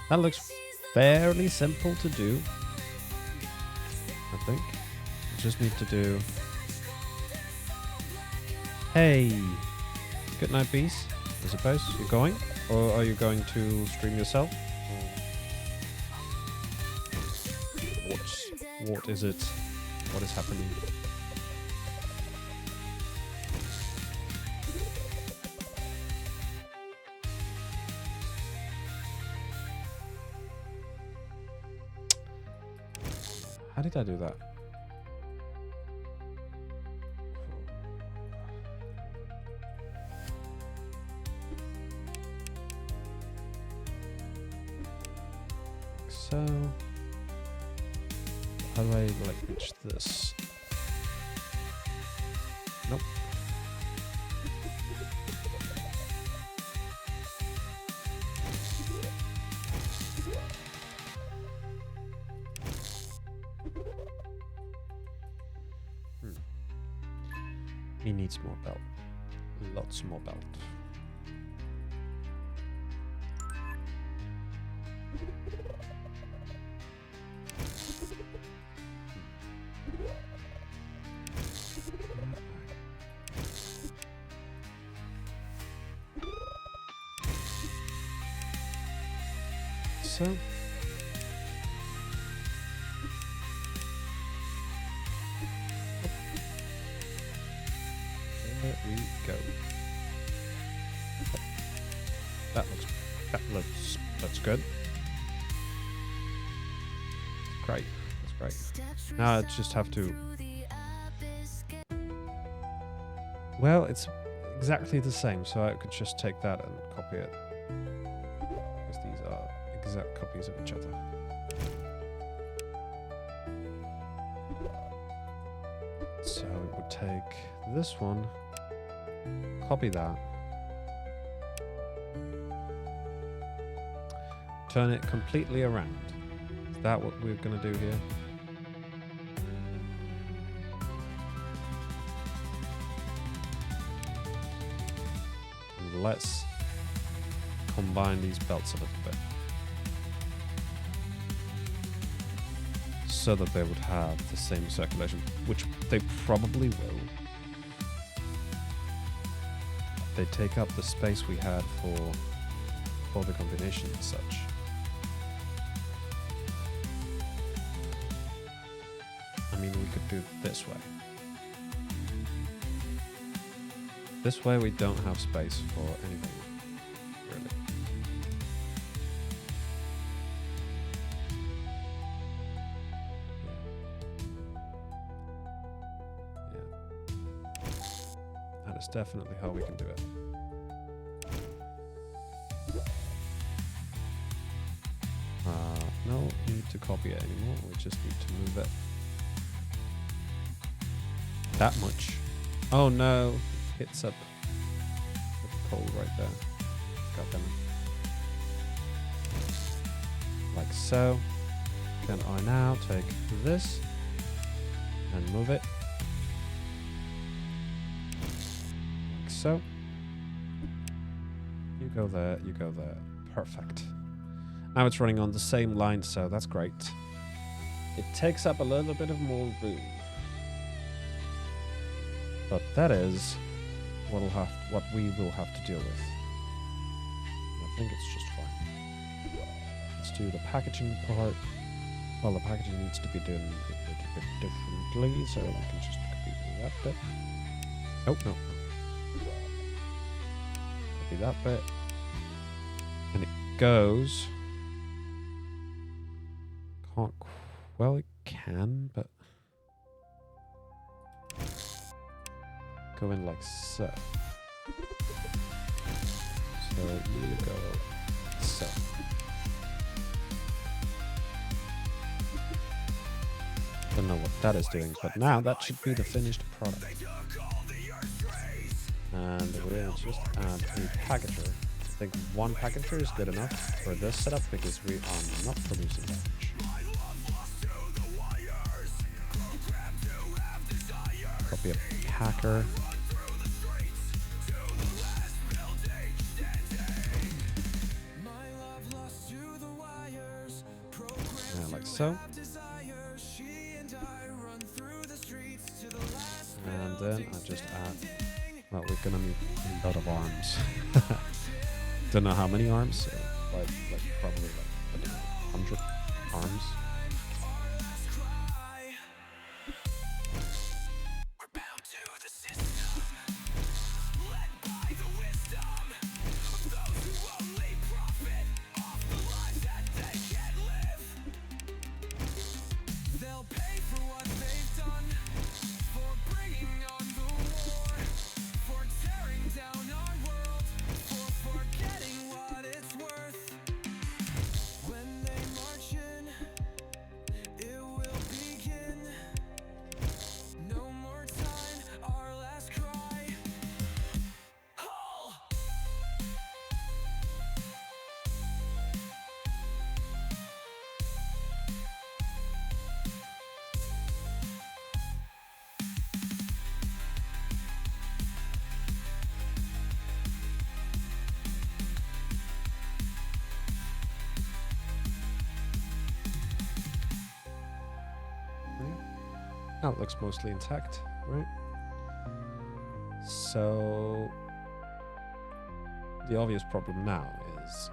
That looks fairly simple to do, I think. We just need to do... Hey! Good night, bees, I suppose. You're going? Or are you going to stream yourself? What is it? What is happening? How did I do that? So, how do I like reach this? Nope. He needs more belt. Lots more belt. So there we go. That's good. Great. That's great. Now I just have to... Well, it's exactly the same, so I could just take that and copy it. Because these are exact copies of each other. So it would take this one, copy that, turn it completely around. Is that what we're going to do here? And let's combine these belts a little bit so that they would have the same circulation, which they probably will. They take up the space we had for the combination and such. I mean, we could do it this way. This way we don't have space for anything, really. Yeah. That is definitely how we can do it. No need to copy it anymore, we just need to move it that much. Oh no, hits up the pole right there. God damn it. Like so. Can I now take this and move it? Like so. You go there, you go there. Perfect. Now it's running on the same line, so that's great. It takes up a little bit of more room. But that is what we will have to deal with. I think it's just fine. Let's do the packaging part. Well, the packaging needs to be done a little bit differently, so we can just copy that bit. Oh, no. Copy that bit. And it goes... Can't... Well, it can, but... Go in like so. So you go so. Don't know what that is doing, but now that should be the finished product. And we'll just add a packager. I think one packager is good enough for this setup because we are not producing that much. Copy a packer. Like so. And then I just add, well, we're gonna need a lot of arms. Don't know how many arms, so like probably like, I don't know, 100 arms. Now it looks mostly intact, right? So the obvious problem now is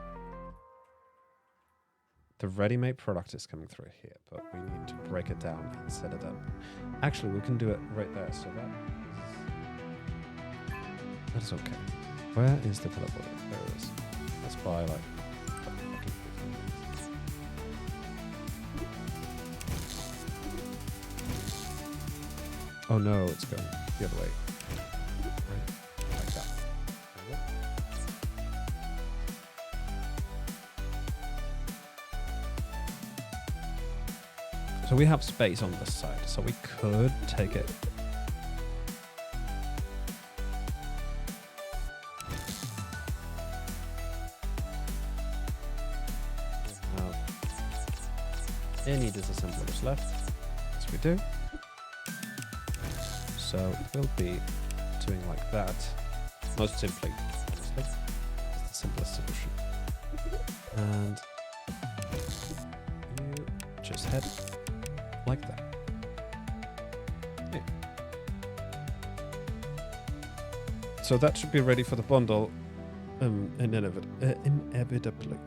the ready-made product is coming through here, but we need to break it down and set it up. Actually, we can do it right there, so that's okay. Where is the teleporter? There it is. Let's buy like... Oh no, it's going the other way. Right, like that. So we have space on this side, so we could take it. Have any disassemblers left? Yes, we do. So it will be doing like that. Most simply, honestly, it's the simplest solution. And you just head like that. Yeah. So that should be ready for the bundle inevitably.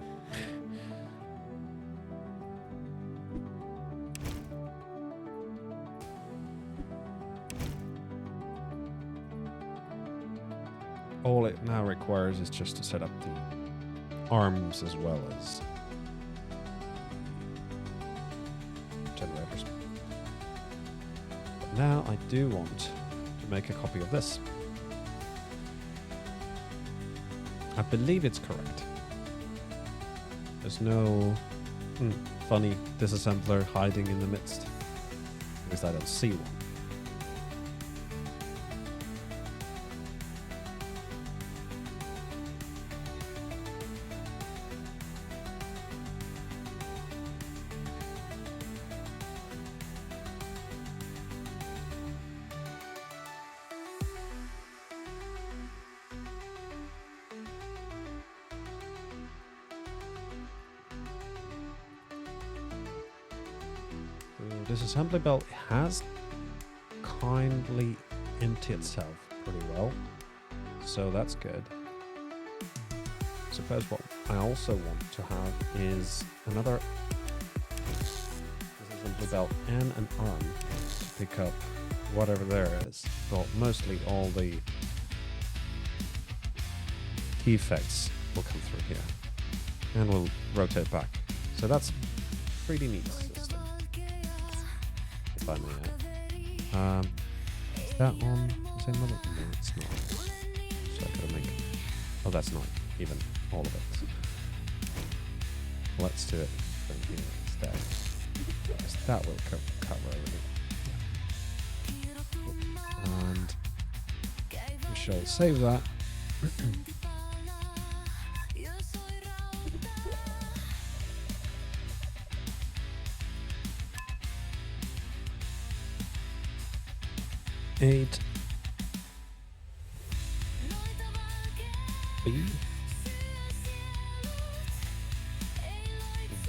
All it now requires is just to set up the arms as well as generators. But now I do want to make a copy of this. I believe it's correct. There's no funny disassembler hiding in the midst. At least I don't see one. This assembly belt has kindly emptied itself pretty well, so that's good. I suppose what I also want to have is another assembly belt and an arm to pick up whatever there is, but mostly all the defects will come through here and we'll rotate back. So that's pretty neat system. If I may add. Is that on the same level? No, it's not. So I gotta make. Oh, that's not even all of it. Let's do it from here instead. Because that will cover everything. And we shall save that. Eight B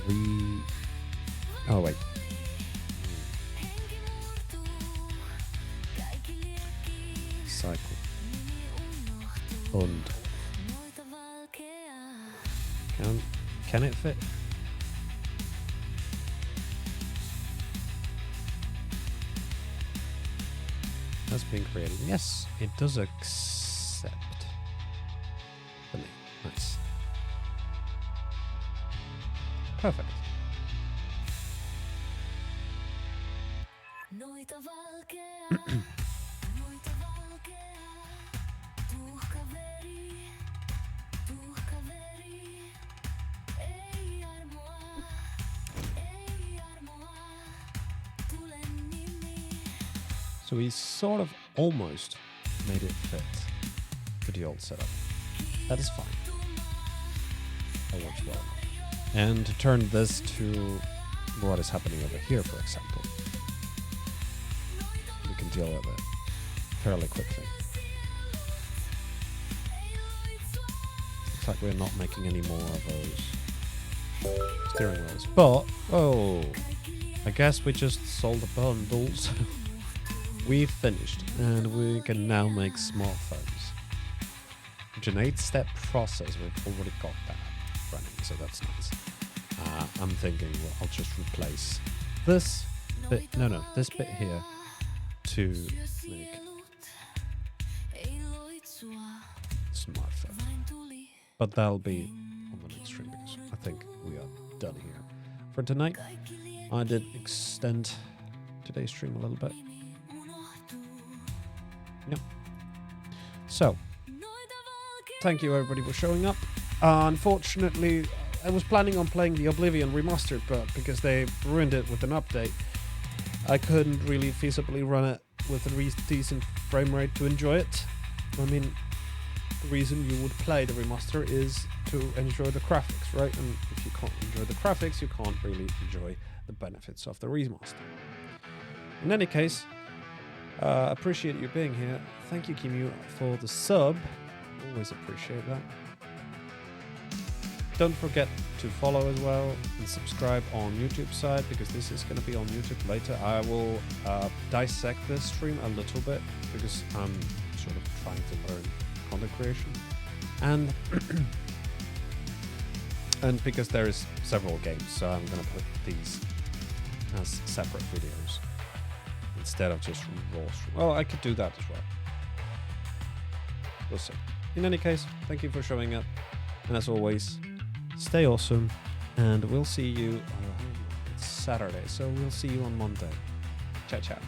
V. Oh wait. Cycle. Und. Can it fit? That's being created. Yes, it does accept. Nice. Perfect. So we sort of almost made it fit to the old setup. That is fine. That works well. And to turn this to what is happening over here, for example, we can deal with it fairly quickly. Looks like we're not making any more of those steering wheels. But, oh, I guess we just sold the bundles. We've finished, and we can now make smartphones. Which an 8-step process, we've already got that running, so that's nice. I'm thinking, well, I'll just replace this bit, this bit here to make smartphone. But that'll be on the next stream, because I think we are done here. For tonight, I did extend today's stream a little bit. Yep. So, thank you everybody for showing up. Unfortunately, I was planning on playing the Oblivion Remastered, but because they ruined it with an update, I couldn't really feasibly run it with a decent frame rate to enjoy it. I mean, the reason you would play the remaster is to enjoy the graphics, right? And if you can't enjoy the graphics, you can't really enjoy the benefits of the remaster. In any case, appreciate you being here. Thank you, Kimu, for the sub. Always appreciate that. Don't forget to follow as well and subscribe on YouTube side, because this is going to be on YouTube later. I will dissect this stream a little bit because I'm sort of trying to learn content creation, and and because there is several games, so I'm going to put these as separate videos instead of just raw stream. Well, I could do that as well. We'll see. In any case, thank you for showing up, and as always, stay awesome, and we'll see you. It's Saturday, so we'll see you on Monday. Ciao, ciao.